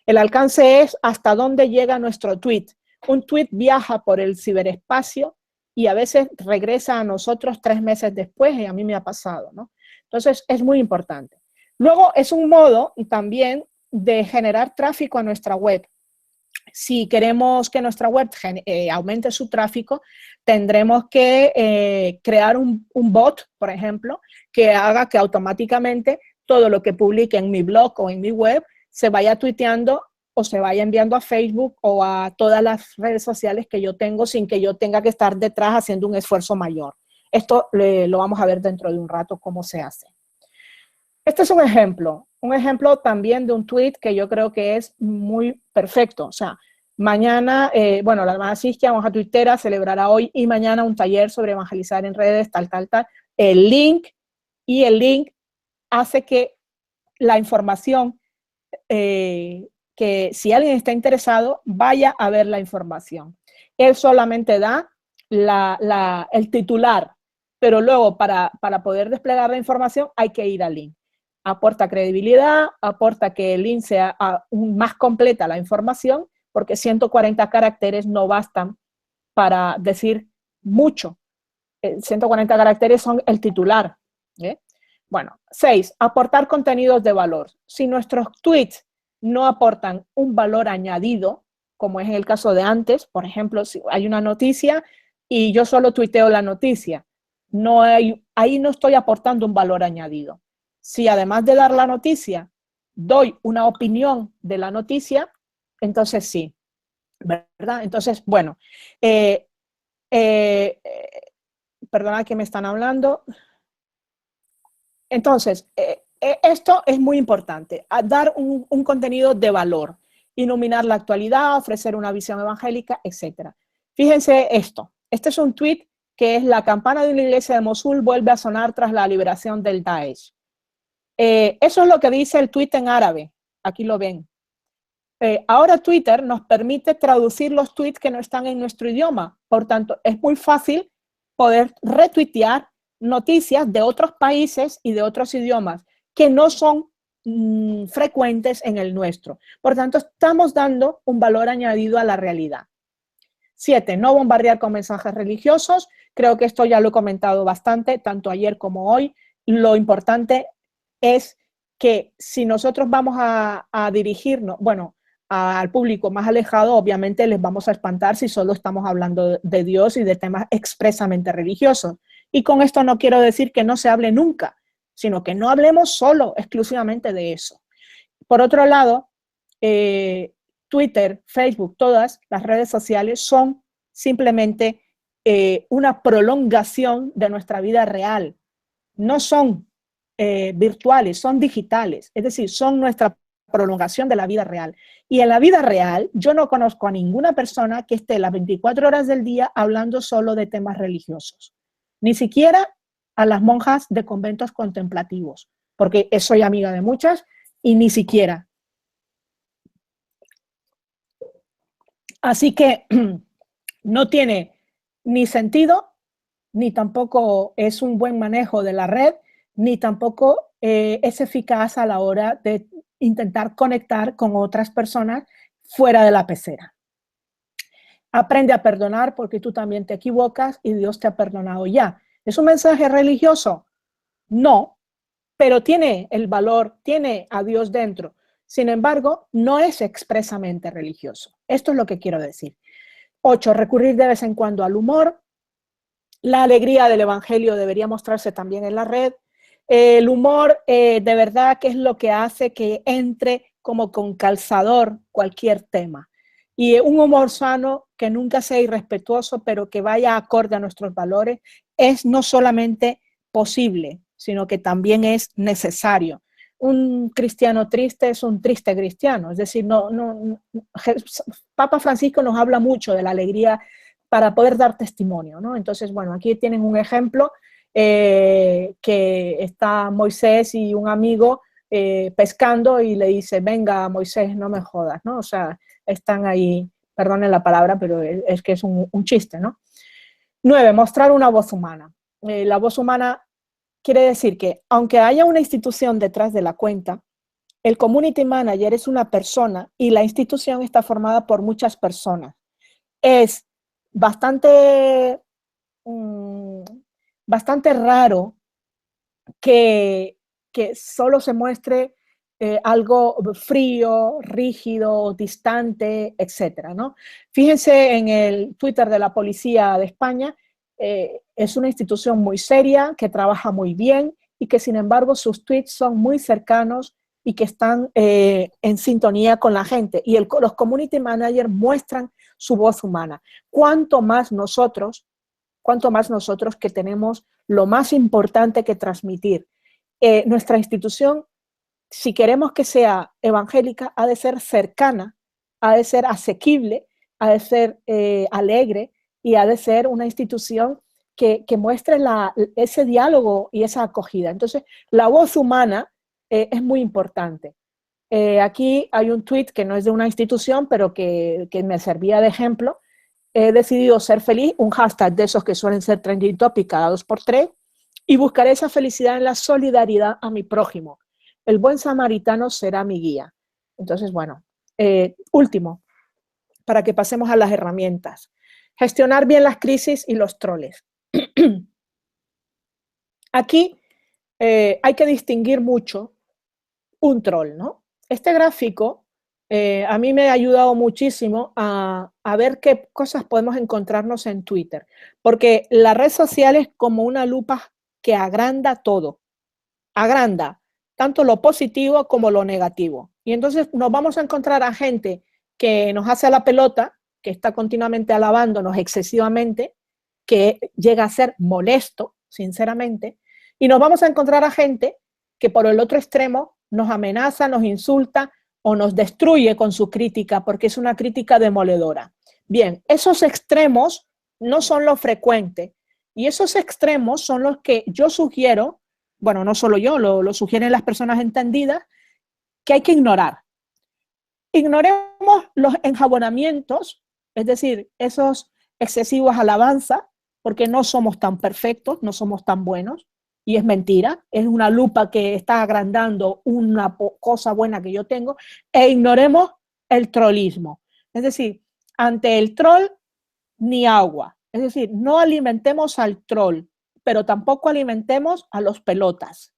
Speaker 2: El alcance es hasta dónde llega nuestro tweet. Un tweet viaja por el ciberespacio y a veces regresa a nosotros 3 meses después, y a mí me ha pasado, ¿no? Entonces, es muy importante. Luego, es un modo también de generar tráfico a nuestra web. Si queremos que nuestra web aumente su tráfico, tendremos que crear un bot, por ejemplo, que haga que automáticamente todo lo que publique en mi blog o en mi web se vaya tuiteando o se vaya enviando a Facebook o a todas las redes sociales que yo tengo sin que yo tenga que estar detrás haciendo un esfuerzo mayor. Esto lo vamos a ver dentro de un rato cómo se hace. Este es un ejemplo también de un tweet que yo creo que es muy perfecto. O sea, mañana, bueno, la hermana Siskia, monja tuitera, celebrará hoy y mañana un taller sobre evangelizar en redes, tal. El link hace que la información, que si alguien está interesado, vaya a ver la información. Él solamente da el titular, pero luego para poder desplegar la información hay que ir al link. Aporta credibilidad, aporta que el link sea más completa la información, porque 140 caracteres no bastan para decir mucho. 140 caracteres son el titular. Bueno, 6, aportar contenidos de valor. Si nuestros tweets no aportan un valor añadido, como es en el caso de antes, por ejemplo, si hay una noticia y yo solo tuiteo la noticia, ahí no estoy aportando un valor añadido. Si además de dar la noticia, doy una opinión de la noticia, entonces sí, ¿verdad? Entonces, bueno, perdona que me están hablando. Entonces, esto es muy importante, dar un contenido de valor, iluminar la actualidad, ofrecer una visión evangélica, etc. Fíjense esto. Este es un tweet que es: la campana de una iglesia de Mosul vuelve a sonar tras la liberación del Daesh. Eso es lo que dice el tweet en árabe. Aquí lo ven. Ahora Twitter nos permite traducir los tweets que no están en nuestro idioma. Por tanto, es muy fácil poder retuitear noticias de otros países y de otros idiomas que no son frecuentes en el nuestro. Por tanto, estamos dando un valor añadido a la realidad. 7, no bombardear con mensajes religiosos. Creo que esto ya lo he comentado bastante, tanto ayer como hoy. Lo importante es que si nosotros vamos a dirigirnos, bueno, al público más alejado, obviamente les vamos a espantar si solo estamos hablando de Dios y de temas expresamente religiosos. Y con esto no quiero decir que no se hable nunca, sino que no hablemos solo, exclusivamente de eso. Por otro lado, Twitter, Facebook, todas las redes sociales son simplemente una prolongación de nuestra vida real. No son virtuales, son digitales, es decir, son nuestra prolongación de la vida real. Y en la vida real, yo no conozco a ninguna persona que esté las 24 horas del día hablando solo de temas religiosos. Ni siquiera a las monjas de conventos contemplativos, porque soy amiga de muchas y ni siquiera. Así que no tiene ni sentido, ni tampoco es un buen manejo de la red, ni tampoco es eficaz a la hora de intentar conectar con otras personas fuera de la pecera. Aprende a perdonar porque tú también te equivocas y Dios te ha perdonado ya. ¿Es un mensaje religioso? No, pero tiene el valor, tiene a Dios dentro. Sin embargo, no es expresamente religioso. Esto es lo que quiero decir. 8. Recurrir de vez en cuando al humor. La alegría del evangelio debería mostrarse también en la red. El humor, de verdad, que es lo que hace que entre como con calzador cualquier tema. Y un humor sano que nunca sea irrespetuoso, pero que vaya acorde a nuestros valores, es no solamente posible, sino que también es necesario. Un cristiano triste es un triste cristiano, es decir, Papa Francisco nos habla mucho de la alegría para poder dar testimonio, ¿no? Entonces, bueno, aquí tienen un ejemplo que está Moisés y un amigo pescando y le dice, venga Moisés, no me jodas, ¿no? O sea, están ahí, perdonen la palabra, pero es que es un chiste, ¿no? 9, mostrar una voz humana. La voz humana quiere decir que, aunque haya una institución detrás de la cuenta, el community manager es una persona y la institución está formada por muchas personas. Es bastante raro que solo se muestre algo frío, rígido, distante, etcétera, ¿no? Fíjense en el Twitter de la Policía de España, es una institución muy seria, que trabaja muy bien y que sin embargo sus tweets son muy cercanos y que están en sintonía con la gente. Y los community managers muestran su voz humana. Cuanto más nosotros que tenemos lo más importante que transmitir. Nuestra institución, si queremos que sea evangélica, ha de ser cercana, ha de ser asequible, ha de ser alegre y ha de ser una institución que muestre ese diálogo y esa acogida. Entonces, la voz humana es muy importante. Aquí hay un tweet que no es de una institución, pero que me servía de ejemplo. He decidido ser feliz, un hashtag de esos que suelen ser trending topic cada 2x3, y buscaré esa felicidad en la solidaridad a mi prójimo. El buen samaritano será mi guía. Entonces, bueno, último, para que pasemos a las herramientas. Gestionar bien las crisis y los troles. Aquí hay que distinguir mucho un troll, ¿no? Este gráfico a mí me ha ayudado muchísimo a ver qué cosas podemos encontrarnos en Twitter, porque la red social es como una lupa que agranda todo, agranda tanto lo positivo como lo negativo. Y entonces nos vamos a encontrar a gente que nos hace la pelota, que está continuamente alabándonos excesivamente, que llega a ser molesto, sinceramente, y nos vamos a encontrar a gente que por el otro extremo nos amenaza, nos insulta o nos destruye con su crítica, porque es una crítica demoledora. Bien, esos extremos no son lo frecuente, y esos extremos son los que yo sugiero, bueno, no solo yo, lo sugieren las personas entendidas, que hay que ignorar. Ignoremos los enjabonamientos, es decir, esos excesivos alabanzas, porque no somos tan perfectos, no somos tan buenos, y es mentira, es una lupa que está agrandando una cosa buena que yo tengo, e ignoremos el trollismo. Es decir, ante el troll, ni agua. Es decir, no alimentemos al troll, pero tampoco alimentemos a los pelotas.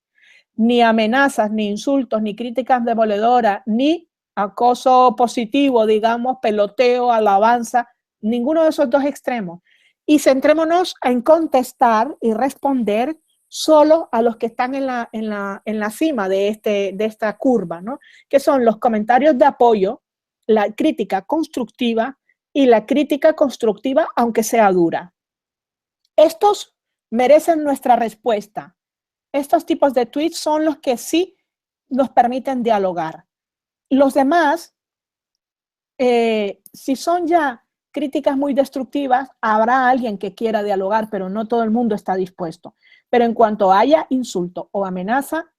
Speaker 2: Ni amenazas, ni insultos, ni críticas demoledoras, ni acoso positivo, digamos, peloteo, alabanza, ninguno de esos dos extremos. Y centrémonos en contestar y responder solo a los que están en la cima de esta curva, ¿no? Que son los comentarios de apoyo, la crítica constructiva y la crítica constructiva aunque sea dura. Estos merecen nuestra respuesta. Estos tipos de tweets son los que sí nos permiten dialogar. Los demás, si son ya críticas muy destructivas, habrá alguien que quiera dialogar, pero no todo el mundo está dispuesto. Pero en cuanto haya insulto o amenaza,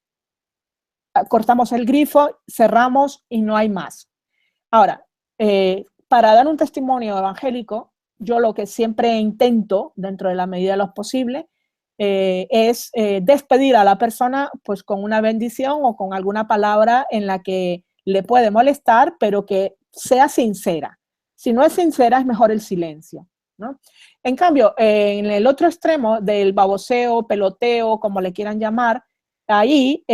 Speaker 2: cortamos el grifo, cerramos y no hay más. Ahora, para dar un testimonio evangélico, yo lo que siempre intento, dentro de la medida de lo posible, es despedir a la persona pues con una bendición o con alguna palabra en la que le puede molestar, pero que sea sincera. Si no es sincera, es mejor el silencio, ¿no? En cambio, en el otro extremo del baboseo, peloteo, como le quieran llamar, ahí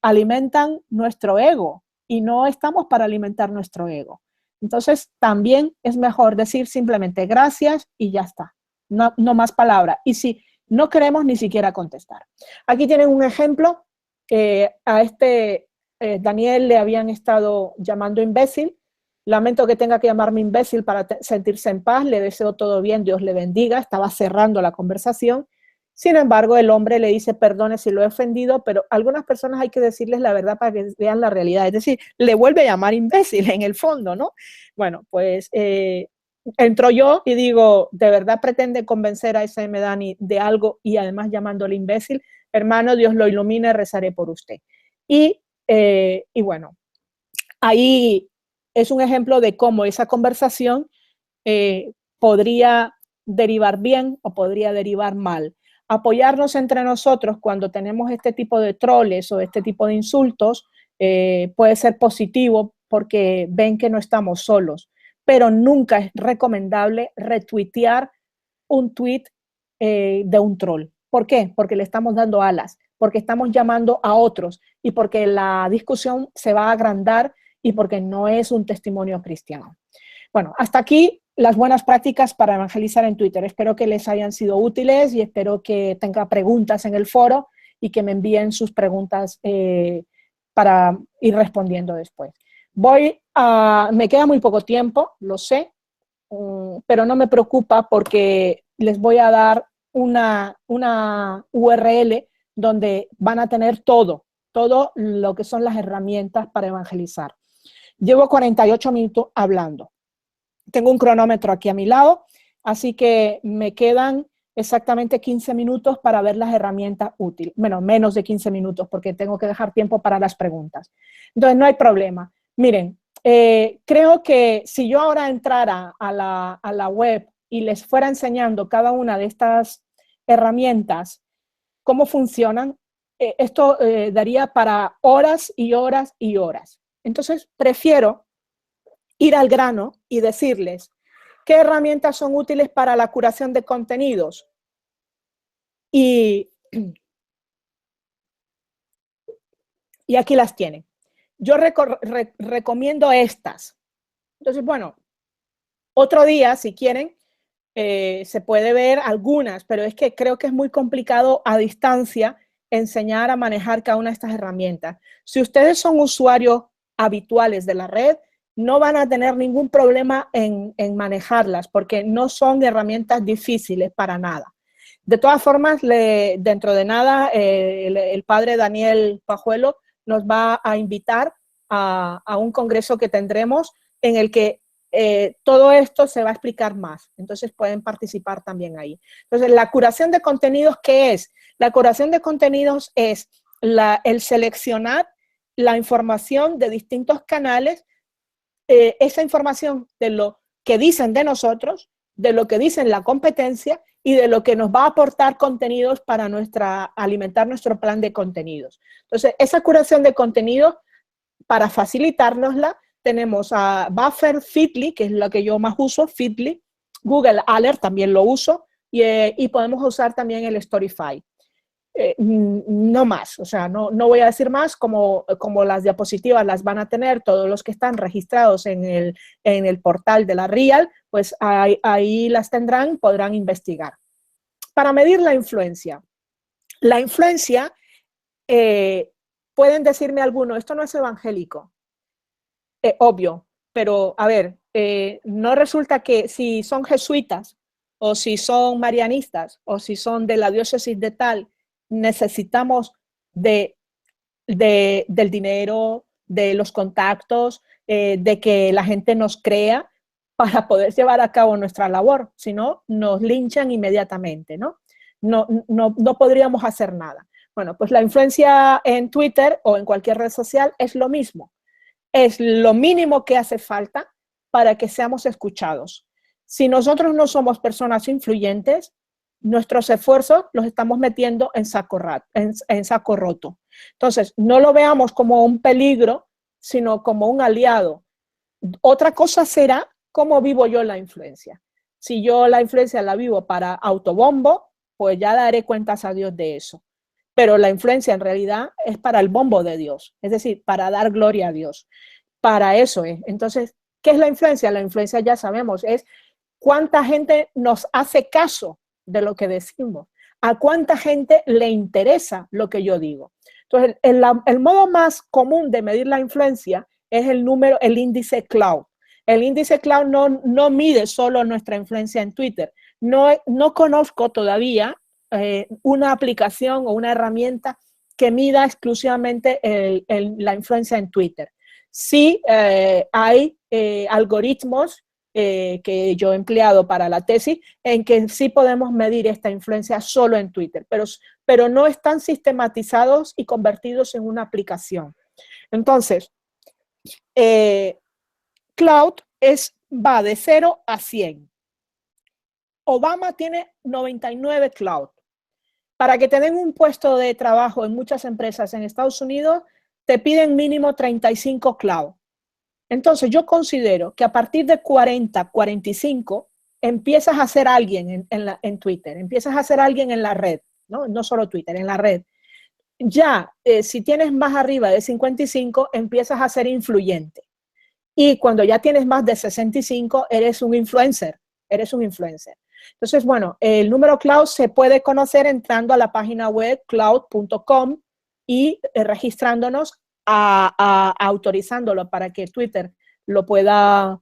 Speaker 2: alimentan nuestro ego y no estamos para alimentar nuestro ego. Entonces, también es mejor decir simplemente gracias y ya está. No, no más palabra. Y si no queremos ni siquiera contestar. Aquí tienen un ejemplo. A Daniel le habían estado llamando imbécil. Lamento que tenga que llamarme imbécil para sentirse en paz. Le deseo todo bien, Dios le bendiga. Estaba cerrando la conversación. Sin embargo, el hombre le dice, perdone si lo he ofendido, pero a algunas personas hay que decirles la verdad para que vean la realidad. Es decir, le vuelve a llamar imbécil en el fondo, ¿no? Bueno, pues entro yo y digo, ¿de verdad pretende convencer a ese Medani de algo y además llamándole imbécil? Hermano, Dios lo ilumine, rezaré por usted. Y bueno, ahí es un ejemplo de cómo esa conversación podría derivar bien o podría derivar mal. Apoyarnos entre nosotros cuando tenemos este tipo de troles o este tipo de insultos puede ser positivo porque ven que no estamos solos, pero nunca es recomendable retuitear un tweet de un troll. ¿Por qué? Porque le estamos dando alas, porque estamos llamando a otros y porque la discusión se va a agrandar y porque no es un testimonio cristiano. Bueno, hasta aquí las buenas prácticas para evangelizar en Twitter. Espero que les hayan sido útiles y espero que tenga preguntas en el foro y que me envíen sus preguntas para ir respondiendo después. Me queda muy poco tiempo, lo sé, pero no me preocupa porque les voy a dar una URL donde van a tener todo lo que son las herramientas para evangelizar. Llevo 48 minutos hablando. Tengo un cronómetro aquí a mi lado, así que me quedan exactamente 15 minutos para ver las herramientas útiles. Bueno, menos de 15 minutos porque tengo que dejar tiempo para las preguntas. Entonces, no hay problema. Miren, creo que si yo ahora entrara a la web y les fuera enseñando cada una de estas herramientas, cómo funcionan, esto daría para horas y horas y horas. Entonces, prefiero ir al grano y decirles qué herramientas son útiles para la curación de contenidos. Y aquí las tienen. Yo recomiendo estas. Entonces, bueno, otro día, si quieren, se puede ver algunas, pero es que creo que es muy complicado a distancia enseñar a manejar cada una de estas herramientas. Si ustedes son usuarios habituales de la red, no van a tener ningún problema en manejarlas, porque no son herramientas difíciles para nada. De todas formas, dentro de nada, el padre Daniel Pajuelo nos va a invitar a un congreso que tendremos en el que todo esto se va a explicar más. Entonces pueden participar también ahí. Entonces, la curación de contenidos, ¿qué es? La curación de contenidos es el seleccionar la información de distintos canales, esa información de lo que dicen de nosotros, de lo que dicen la competencia y de lo que nos va a aportar contenidos para alimentar nuestro plan de contenidos. Entonces, esa curación de contenidos, para facilitárnosla, tenemos a Buffer, Feedly, que es lo que yo más uso, Feedly, Google Alert también lo uso, y podemos usar también el Storify. No más, o sea, no voy a decir más, como las diapositivas las van a tener todos los que están registrados en el portal de la Real, pues ahí las tendrán, podrán investigar. Para medir la influencia, pueden decirme alguno, esto no es evangélico, obvio, pero a ver, no resulta que si son jesuitas o si son marianistas o si son de la diócesis de tal, necesitamos del dinero, de los contactos, de que la gente nos crea para poder llevar a cabo nuestra labor, si no, nos linchan inmediatamente, ¿no? No podríamos hacer nada. Bueno, pues la influencia en Twitter o en cualquier red social es lo mismo. Es lo mínimo que hace falta para que seamos escuchados. Si nosotros no somos personas influyentes, nuestros esfuerzos los estamos metiendo en saco roto. Entonces, no lo veamos como un peligro, sino como un aliado. Otra cosa será cómo vivo yo la influencia. Si yo la influencia la vivo para autobombo, pues ya daré cuentas a Dios de eso. Pero la influencia en realidad es para el bombo de Dios, es decir, para dar gloria a Dios. Para eso es. Entonces, ¿qué es la influencia? La influencia ya sabemos, es cuánta gente nos hace caso de lo que decimos, a cuánta gente le interesa lo que yo digo. Entonces, el modo más común de medir la influencia es el índice Cloud. El índice Cloud no mide solo nuestra influencia en Twitter. No conozco todavía una aplicación o una herramienta que mida exclusivamente la influencia en Twitter. Sí hay algoritmos que yo he empleado para la tesis, en que sí podemos medir esta influencia solo en Twitter, pero no están sistematizados y convertidos en una aplicación. Entonces, Cloud va de 0 a 100. Obama tiene 99 Cloud. Para que te den un puesto de trabajo en muchas empresas en Estados Unidos, te piden mínimo 35 Cloud. Entonces, yo considero que a partir de 40, 45, empiezas a ser alguien en Twitter, empiezas a ser alguien en la red, no solo Twitter, en la red. Ya, si tienes más arriba de 55, empiezas a ser influyente. Y cuando ya tienes más de 65, eres un influencer. Entonces, bueno, el número Cloud se puede conocer entrando a la página web cloud.com y registrándonos autorizándolo para que Twitter lo pueda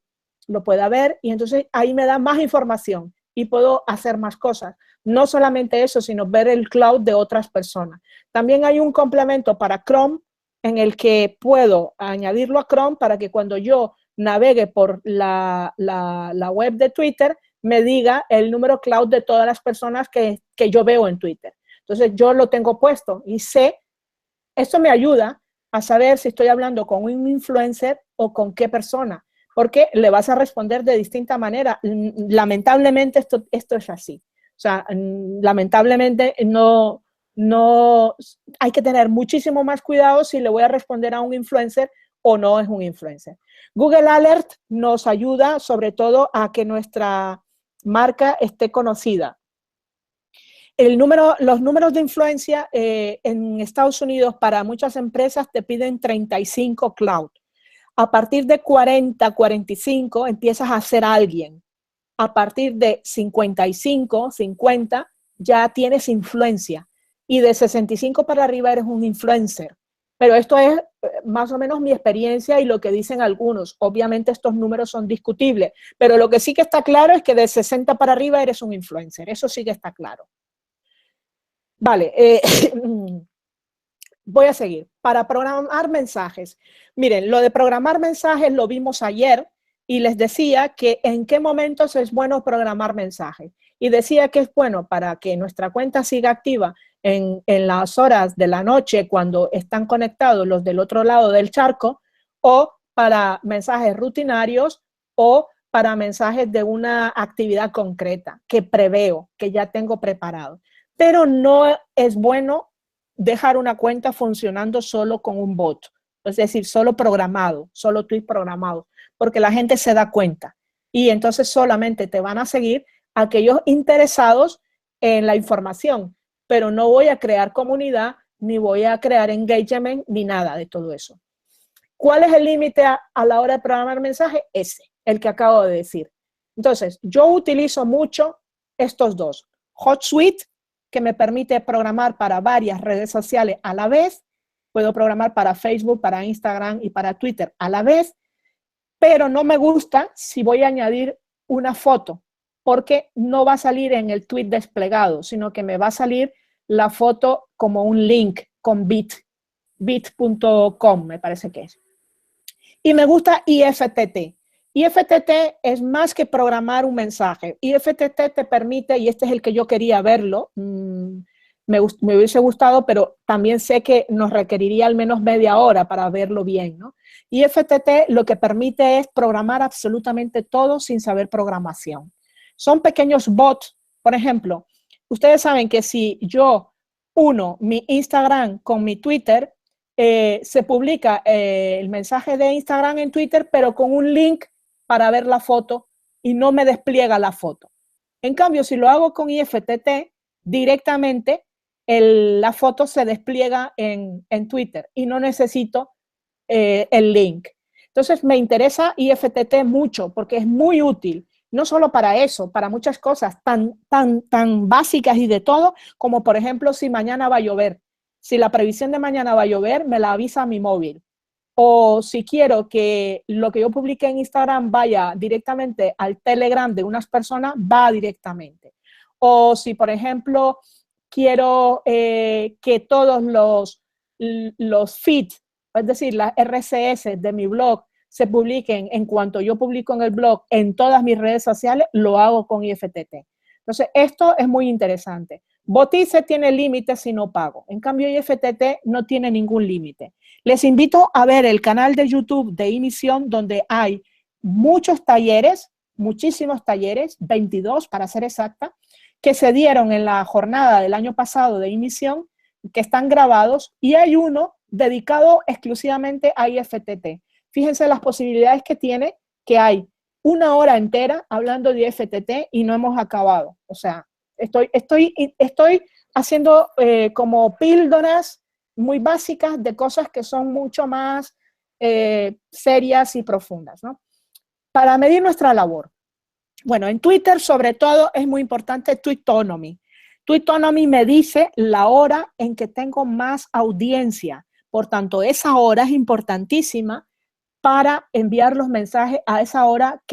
Speaker 2: ver, y entonces ahí me da más información y puedo hacer más cosas. No solamente eso, sino ver el cloud de otras personas. También hay un complemento para Chrome en el que puedo añadirlo a Chrome para que cuando yo navegue por la web de Twitter me diga el número cloud de todas las personas que yo veo en Twitter. Entonces yo lo tengo puesto y sé, esto me ayuda a saber si estoy hablando con un influencer o con qué persona, porque le vas a responder de distinta manera. Lamentablemente esto es así. O sea, lamentablemente no hay que tener muchísimo más cuidado si le voy a responder a un influencer o no es un influencer. Google Alert nos ayuda sobre todo a que nuestra marca esté conocida. Los números de influencia en Estados Unidos para muchas empresas te piden 35 cloud. A partir de 40, 45 empiezas a ser alguien. A partir de 55, 50 ya tienes influencia. Y de 65 para arriba eres un influencer. Pero esto es más o menos mi experiencia y lo que dicen algunos. Obviamente estos números son discutibles, pero lo que sí que está claro es que de 60 para arriba eres un influencer. Eso sí que está claro. Vale, voy a seguir. Para programar mensajes. Miren, lo de programar mensajes lo vimos ayer y les decía que en qué momentos es bueno programar mensajes. Y decía que es bueno para que nuestra cuenta siga activa en las horas de la noche cuando están conectados los del otro lado del charco, o para mensajes rutinarios o para mensajes de una actividad concreta que preveo, que ya tengo preparado. Pero no es bueno dejar una cuenta funcionando solo con un bot, es decir, solo programado, solo tweet programado, porque la gente se da cuenta y entonces solamente te van a seguir aquellos interesados en la información, pero no voy a crear comunidad, ni voy a crear engagement, ni nada de todo eso. ¿Cuál es el límite a la hora de programar mensaje? Ese, el que acabo de decir. Entonces, yo utilizo mucho estos dos. HotSuite, que me permite programar para varias redes sociales a la vez. Puedo programar para Facebook, para Instagram y para Twitter a la vez. pero no me gusta si voy a añadir una foto, porque no va a salir en el tweet desplegado, sino que me va a salir la foto como un link con bit.com, me parece que es. Y me gusta IFTT. IFTT es más que programar un mensaje. IFTT te permite, y este es el que yo quería verlo, me hubiese gustado, pero también sé que nos requeriría al menos media hora para verlo bien, ¿no? IFTT lo que permite es programar absolutamente todo sin saber programación. Son pequeños bots, por ejemplo, ustedes saben que si yo uno mi Instagram con mi Twitter, se publica el mensaje de Instagram en Twitter, pero con un link para ver la foto y no me despliega la foto. En cambio, si lo hago con IFTT, directamente la foto se despliega en Twitter y no necesito el link. Entonces, me interesa IFTT mucho porque es muy útil, no solo para eso, para muchas cosas tan básicas y de todo, como por ejemplo, si mañana va a llover. Si la previsión de mañana va a llover, me la avisa a mi móvil. O si quiero que lo que yo publique en Instagram vaya directamente al Telegram de unas personas, va directamente. O si, por ejemplo, quiero que todos los feeds, es decir, las RCS de mi blog, se publiquen en cuanto yo publico en el blog en todas mis redes sociales, lo hago con IFTT. Entonces, esto es muy interesante. Botice tiene límites si no pago. En cambio, IFTT no tiene ningún límite. Les invito a ver el canal de YouTube de Emisión, donde hay muchos talleres, muchísimos talleres, 22 para ser exacta, que se dieron en la jornada del año pasado de Emisión, que están grabados, y hay uno dedicado exclusivamente a IFTT. Fíjense las posibilidades que tiene, que hay una hora entera hablando de IFTT y no hemos acabado. O sea, estoy haciendo como píldoras muy básicas de cosas que son mucho más serias y profundas, ¿no? Para medir nuestra labor. Bueno, en Twitter sobre todo es muy importante Tweetonomy. Tweetonomy me dice la hora en que tengo más audiencia. Por tanto, esa hora es importantísima para enviar los mensajes a esa hora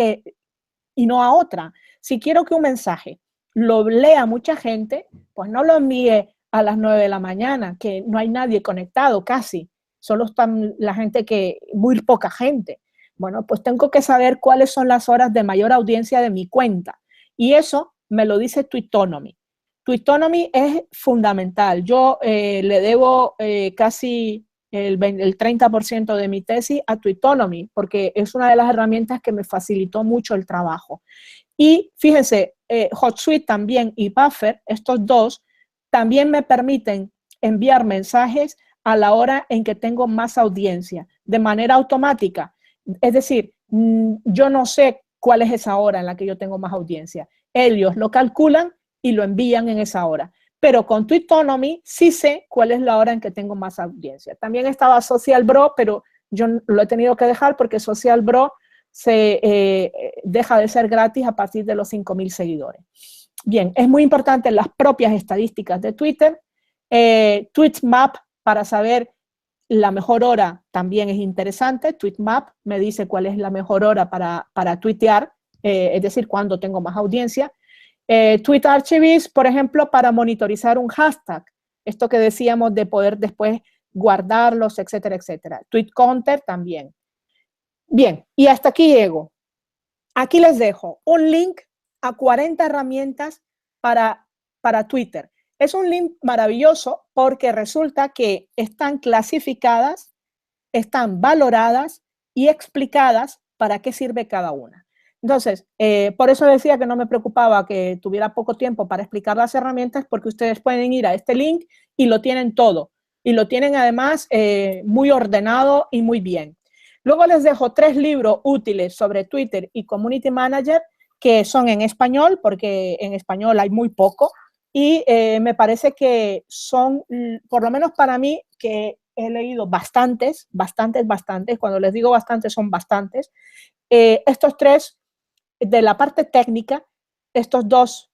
Speaker 2: y no a otra. Si quiero que un mensaje lo lea mucha gente, pues no lo envíe a las 9 de la mañana, que no hay nadie conectado casi, solo están la gente muy poca gente. Bueno, pues tengo que saber cuáles son las horas de mayor audiencia de mi cuenta. Y eso me lo dice Tweetonomy. Tweetonomy es fundamental. Yo le debo casi el 30% de mi tesis a Tweetonomy, porque es una de las herramientas que me facilitó mucho el trabajo. Y fíjense, HotSuite también y Buffer, estos dos, también me permiten enviar mensajes a la hora en que tengo más audiencia, de manera automática. Es decir, yo no sé cuál es esa hora en la que yo tengo más audiencia. Ellos lo calculan y lo envían en esa hora. Pero con Tweetonomy sí sé cuál es la hora en que tengo más audiencia. También estaba Social Bro, pero yo lo he tenido que dejar porque Social Bro se deja de ser gratis a partir de los 5.000 seguidores. Bien, es muy importante las propias estadísticas de Twitter. Tweetmap para saber la mejor hora también es interesante. Tweetmap me dice cuál es la mejor hora para tuitear, es decir, cuándo tengo más audiencia. Tweet Archivist, por ejemplo, para monitorizar un hashtag. Esto que decíamos de poder después guardarlos, etcétera, etcétera. Tweet Counter también. Bien, y hasta aquí llego. Aquí les dejo un link a 40 herramientas para Twitter. Es un link maravilloso porque resulta que están clasificadas, están valoradas y explicadas para qué sirve cada una. Entonces, por eso decía que no me preocupaba que tuviera poco tiempo para explicar las herramientas, porque ustedes pueden ir a este link y lo tienen todo. Y lo tienen además muy ordenado y muy bien. Luego les dejo 3 libros útiles sobre Twitter y Community Manager que son en español, porque en español hay muy poco, y me parece que son, por lo menos para mí, que he leído bastantes, cuando les digo bastantes son bastantes, estos 3 de la parte técnica, estos 2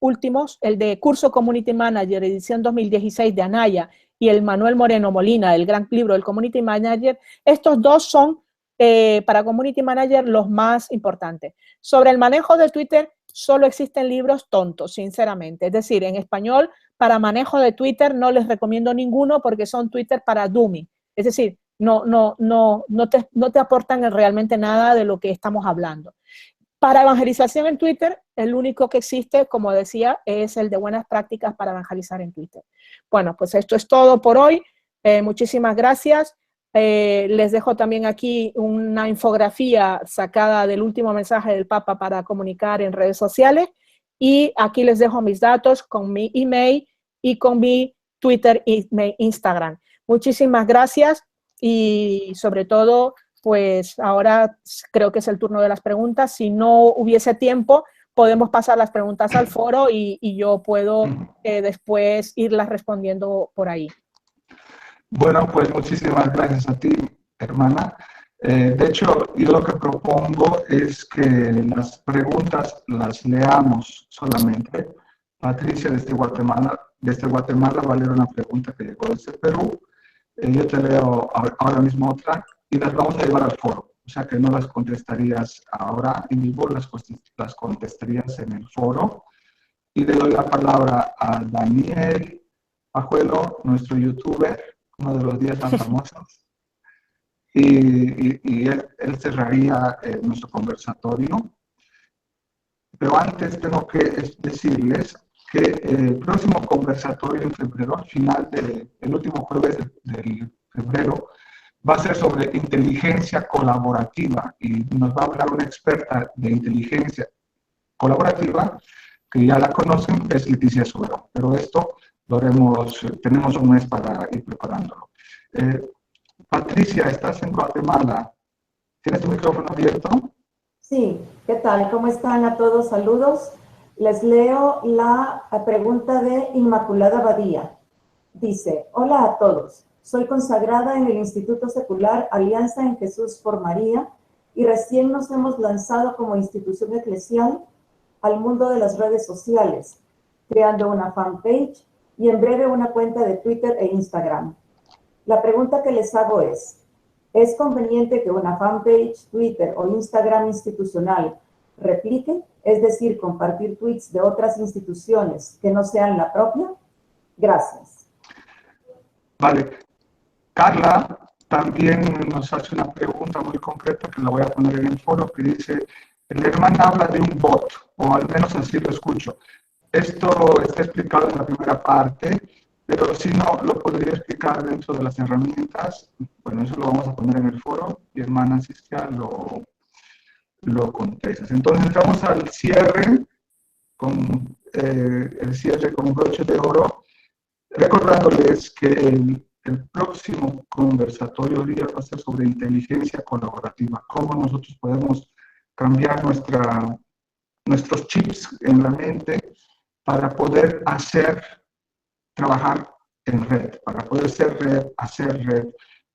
Speaker 2: últimos, el de Curso Community Manager, edición 2016 de Anaya, y el Manuel Moreno Molina, el gran libro del Community Manager, estos 2 son para Community Manager los más importantes. Sobre el manejo de Twitter, solo existen libros tontos, sinceramente. Es decir, en español, para manejo de Twitter no les recomiendo ninguno porque son Twitter para dummy. Es decir, no te aportan realmente nada de lo que estamos hablando. Para evangelización en Twitter, el único que existe, como decía, es el de buenas prácticas para evangelizar en Twitter. Bueno, pues esto es todo por hoy. Muchísimas gracias. Les dejo también aquí una infografía sacada del último mensaje del Papa para comunicar en redes sociales. Y aquí les dejo mis datos con mi email y con mi Twitter y mi Instagram. Muchísimas gracias y sobre todo, pues ahora creo que es el turno de las preguntas. Si no hubiese tiempo, podemos pasar las preguntas al foro y yo puedo después irlas respondiendo por ahí.
Speaker 1: Bueno, pues muchísimas gracias a ti, hermana. De hecho, yo lo que propongo es que las preguntas las leamos solamente. Patricia, desde Guatemala va a leer una pregunta que llegó desde Perú. Yo te leo ahora mismo otra y las vamos a llevar al foro. O sea que no las contestarías ahora en vivo, las contestarías en el foro. Y le doy la palabra a Daniel Pajuelo, nuestro youtuber, uno de los 10 más famosos. Y él cerraría nuestro conversatorio. Pero antes tengo que decirles que el próximo conversatorio en febrero, al final del último jueves de febrero, va a ser sobre inteligencia colaborativa y nos va a hablar una experta de inteligencia colaborativa que ya la conocen, es Leticia Suero. Pero esto lo haremos, tenemos un mes para ir preparándolo. Patricia, estás en Guatemala. ¿Tienes tu micrófono abierto?
Speaker 3: Sí, ¿qué tal? ¿Cómo están a todos? Saludos. Les leo la pregunta de Inmaculada Badía. Dice, hola a todos. Soy consagrada en el Instituto Secular Alianza en Jesús por María y recién nos hemos lanzado como institución eclesial al mundo de las redes sociales, creando una fanpage y en breve una cuenta de Twitter e Instagram. La pregunta que les hago ¿es conveniente que una fanpage, Twitter o Instagram institucional replique, es decir, compartir tweets de otras instituciones que no sean la propia? Gracias.
Speaker 1: Vale. Carla también nos hace una pregunta muy concreta que la voy a poner en el foro, que dice, el hermano habla de un bot, o al menos así lo escucho. Esto está explicado en la primera parte, pero si no, lo podría explicar dentro de las herramientas. Bueno, eso lo vamos a poner en el foro y hermana Cistia lo contestas. Entonces entramos al cierre, con el cierre con broche de oro, recordándoles que el próximo conversatorio día va a ser sobre inteligencia colaborativa, cómo nosotros podemos cambiar nuestros chips en la mente para poder trabajar en red, para poder ser red, hacer red.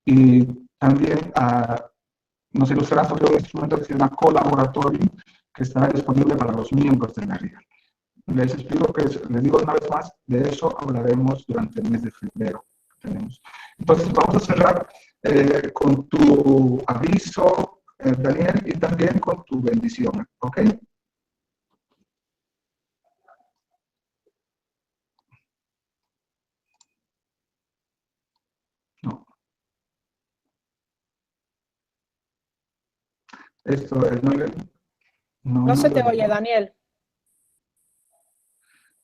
Speaker 1: Y también nos ilustrará sobre un instrumento que se llama Colaboratorium, que estará disponible para los miembros de la red. Les explico les digo una vez más, de eso hablaremos durante el mes de febrero. Entonces vamos a cerrar con tu aviso, Daniel, y también con tu bendición, ¿ok? No. Esto
Speaker 2: No se te oye, Daniel.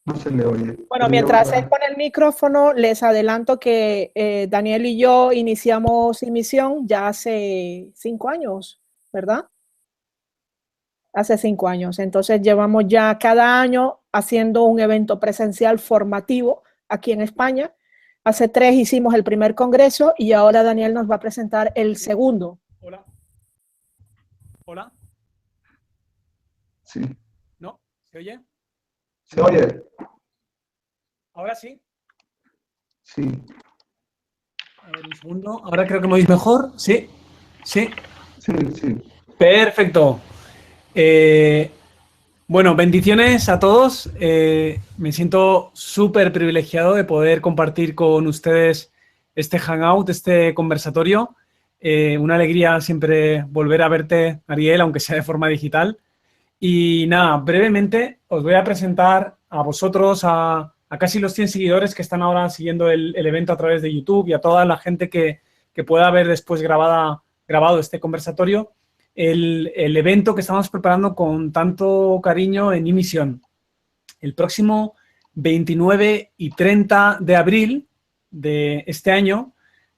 Speaker 1: No se le oye.
Speaker 2: Bueno, mientras él pone el micrófono, les adelanto que Daniel y yo iniciamos Emisión ya hace 5 años, ¿verdad? Hace 5 años. Entonces llevamos ya cada año haciendo un evento presencial formativo aquí en España. Hace 3 hicimos el primer congreso y ahora Daniel nos va a presentar el segundo.
Speaker 4: Hola. Hola.
Speaker 1: Sí.
Speaker 4: ¿No? ¿Se oye?
Speaker 1: ¿Se oye?
Speaker 4: ¿Ahora sí?
Speaker 1: Sí.
Speaker 4: A ver, un segundo. Ahora creo que me oís mejor. ¿Sí? ¿Sí?
Speaker 1: Sí, sí.
Speaker 4: Perfecto. Bueno, bendiciones a todos. Me siento súper privilegiado de poder compartir con ustedes este hangout, este conversatorio. Una alegría siempre volver a verte, Ariel, aunque sea de forma digital. Y nada, brevemente os voy a presentar a vosotros, a casi los 100 seguidores que están ahora siguiendo el evento a través de YouTube y a toda la gente que pueda ver después grabado este conversatorio, el evento que estamos preparando con tanto cariño en iMisión. El próximo 29 y 30 de abril de este año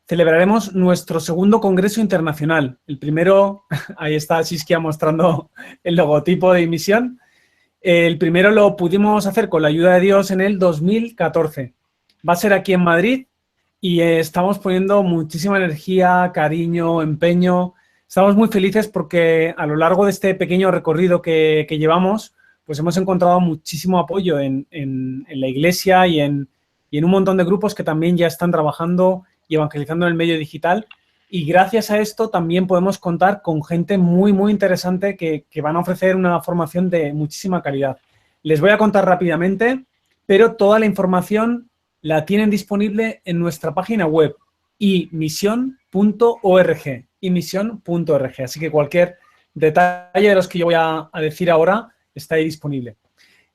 Speaker 4: celebraremos nuestro segundo Congreso Internacional. El primero, ahí está Siskia mostrando el logotipo de iMisión. El primero lo pudimos hacer con la ayuda de Dios en el 2014. Va a ser aquí en Madrid y estamos poniendo muchísima energía, cariño, empeño. Estamos muy felices porque a lo largo de este pequeño recorrido que llevamos, pues hemos encontrado muchísimo apoyo en la iglesia y en un montón de grupos que también ya están trabajando y evangelizando en el medio digital. Y gracias a esto también podemos contar con gente muy, muy interesante que van a ofrecer una formación de muchísima calidad. Les voy a contar rápidamente, pero toda la información la tienen disponible en nuestra página web, iMisión.org, iMisión.org. Así que cualquier detalle de los que yo voy a decir ahora está ahí disponible.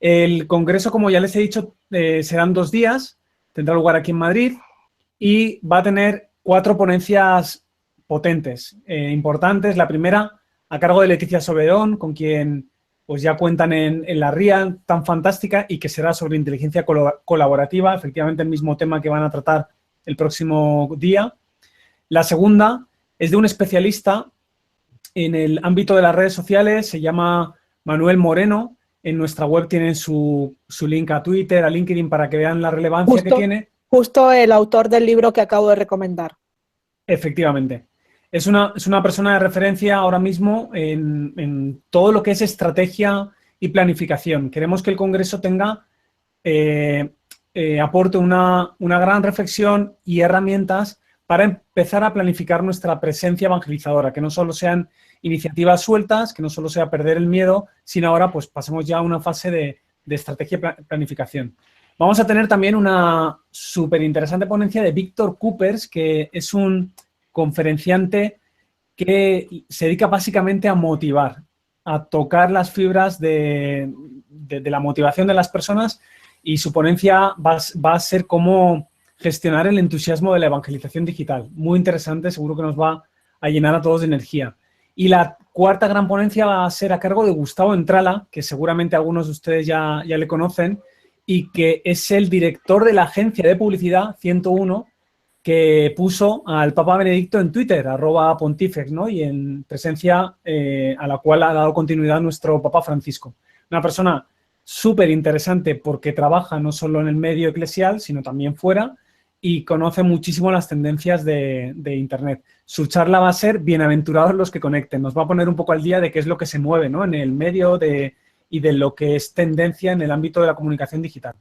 Speaker 4: El congreso, como ya les he dicho, serán 2 días, tendrá lugar aquí en Madrid y va a tener 4 ponencias potentes, importantes. La primera, a cargo de Leticia Soberón, con quien pues ya cuentan en la RIA, tan fantástica, y que será sobre inteligencia colaborativa, efectivamente el mismo tema que van a tratar el próximo día. La segunda es de un especialista en el ámbito de las redes sociales, se llama Manuel Moreno. En nuestra web tienen su link a Twitter, a LinkedIn, para que vean la relevancia que tiene.
Speaker 2: Justo el autor del libro que acabo de recomendar.
Speaker 4: Efectivamente. Es una persona de referencia ahora mismo en todo lo que es estrategia y planificación. Queremos que el Congreso tenga, aporte una gran reflexión y herramientas para empezar a planificar nuestra presencia evangelizadora, que no solo sean iniciativas sueltas, que no solo sea perder el miedo, sino ahora pues pasemos ya a una fase de estrategia y planificación. Vamos a tener también una súper interesante ponencia de Víctor Coopers, que es un conferenciante que se dedica básicamente a motivar, a tocar las fibras de la motivación de las personas, y su ponencia va a ser cómo gestionar el entusiasmo de la evangelización digital. Muy interesante, seguro que nos va a llenar a todos de energía. Y la cuarta gran ponencia va a ser a cargo de Gustavo Entrala, que seguramente algunos de ustedes ya le conocen, y que es el director de la agencia de publicidad 101, que puso al Papa Benedicto en Twitter, @pontifex, ¿no? Y en presencia a la cual ha dado continuidad nuestro Papa Francisco. Una persona súper interesante porque trabaja no solo en el medio eclesial, sino también fuera, y conoce muchísimo las tendencias de Internet. Su charla va a ser Bienaventurados los que conecten. Nos va a poner un poco al día de qué es lo que se mueve, ¿no?, en el medio y de lo que es tendencia en el ámbito de la comunicación digital.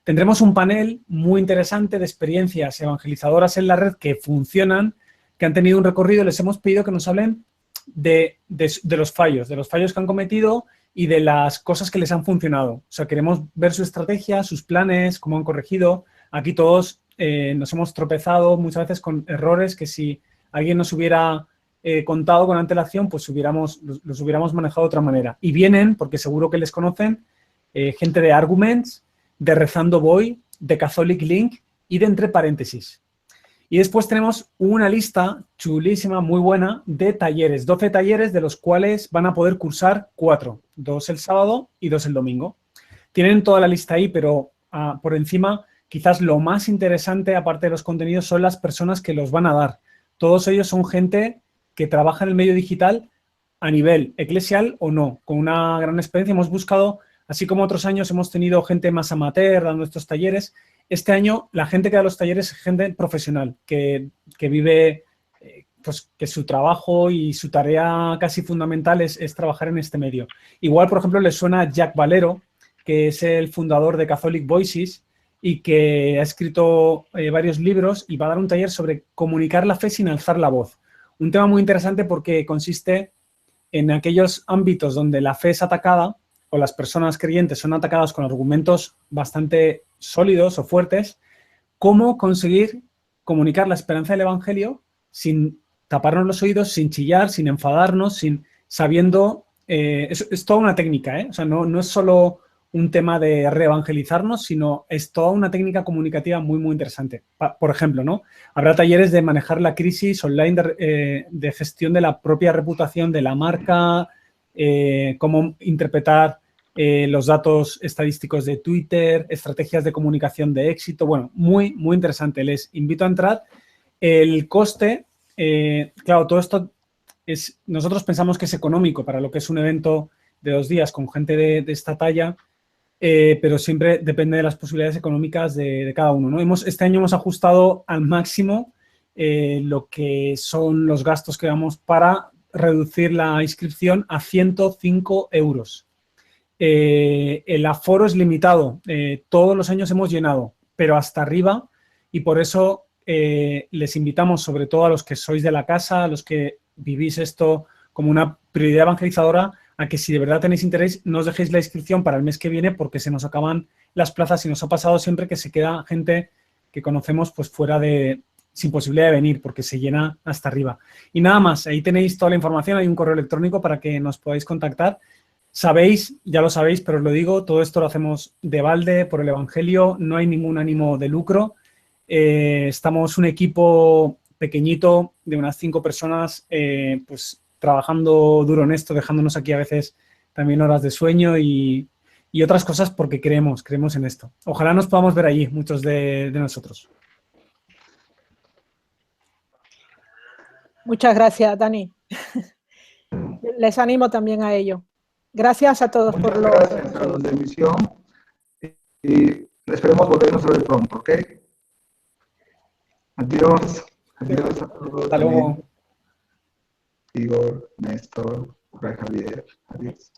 Speaker 4: Tendremos un panel muy interesante de experiencias evangelizadoras en la red que funcionan, que han tenido un recorrido. Les hemos pedido que nos hablen de los fallos que han cometido y de las cosas que les han funcionado. O sea, queremos ver su estrategia, sus planes, cómo han corregido. Aquí todos nos hemos tropezado muchas veces con errores que si alguien nos hubiera contado con antelación, pues los hubiéramos manejado de otra manera. Y vienen, porque seguro que les conocen, gente de Arguments, de Rezando Voy, de Catholic Link y de Entre Paréntesis. Y después tenemos una lista chulísima, muy buena, de talleres, 12 talleres, de los cuales van a poder cursar 4, 2 el sábado y 2 el domingo. Tienen toda la lista ahí, pero por encima, quizás lo más interesante, aparte de los contenidos, son las personas que los van a dar. Todos ellos son gente que trabaja en el medio digital a nivel eclesial o no, con una gran experiencia. Hemos buscado, así como otros años hemos tenido gente más amateur dando estos talleres, este año la gente que da los talleres es gente profesional, que vive, pues que su trabajo y su tarea casi fundamental es trabajar en este medio. Igual, por ejemplo, les suena Jack Valero, que es el fundador de Catholic Voices y que ha escrito varios libros, y va a dar un taller sobre comunicar la fe sin alzar la voz. Un tema muy interesante porque consiste en aquellos ámbitos donde la fe es atacada o las personas creyentes son atacadas con argumentos bastante sólidos o fuertes, cómo conseguir comunicar la esperanza del Evangelio sin taparnos los oídos sin chillar, sin enfadarnos, sabiendo... es toda una técnica, ¿eh? O sea, no es solo un tema de reevangelizarnos, sino es toda una técnica comunicativa muy, muy interesante. Por ejemplo, ¿no? Habrá talleres de manejar la crisis online, de gestión de la propia reputación de la marca, cómo interpretar los datos estadísticos de Twitter, estrategias de comunicación de éxito. Bueno, muy, muy interesante. Les invito a entrar. El coste, claro, todo esto nosotros pensamos que es económico para lo que es un evento de 2 días con gente de esta talla, pero siempre depende de las posibilidades económicas de cada uno, ¿no? Este año hemos ajustado al máximo lo que son los gastos que damos para reducir la inscripción a 105 euros. El aforo es limitado. Todos los años hemos llenado, pero hasta arriba, y por eso les invitamos, sobre todo a los que sois de la casa, a los que vivís esto como una prioridad evangelizadora, a que si de verdad tenéis interés, no os dejéis la inscripción para el mes que viene, porque se nos acaban las plazas y nos ha pasado siempre que se queda gente que conocemos pues fuera sin posibilidad de venir, porque se llena hasta arriba. Y nada más, ahí tenéis toda la información, hay un correo electrónico para que nos podáis contactar. Sabéis, ya lo sabéis, pero os lo digo, todo esto lo hacemos de balde, por el Evangelio, no hay ningún ánimo de lucro. Estamos un equipo pequeñito de unas 5 personas, pues trabajando duro en esto, dejándonos aquí a veces también horas de sueño y otras cosas porque creemos en esto. Ojalá nos podamos ver allí, muchos de nosotros.
Speaker 2: Muchas gracias, Dani. Les animo también a ello. Gracias a todos por lo...
Speaker 1: Gracias a los de misión y esperemos volvernos a ver pronto, ¿ok? Adiós. Adiós a todos.
Speaker 4: Hasta luego.
Speaker 1: Igor, Néstor, Javier. Adiós.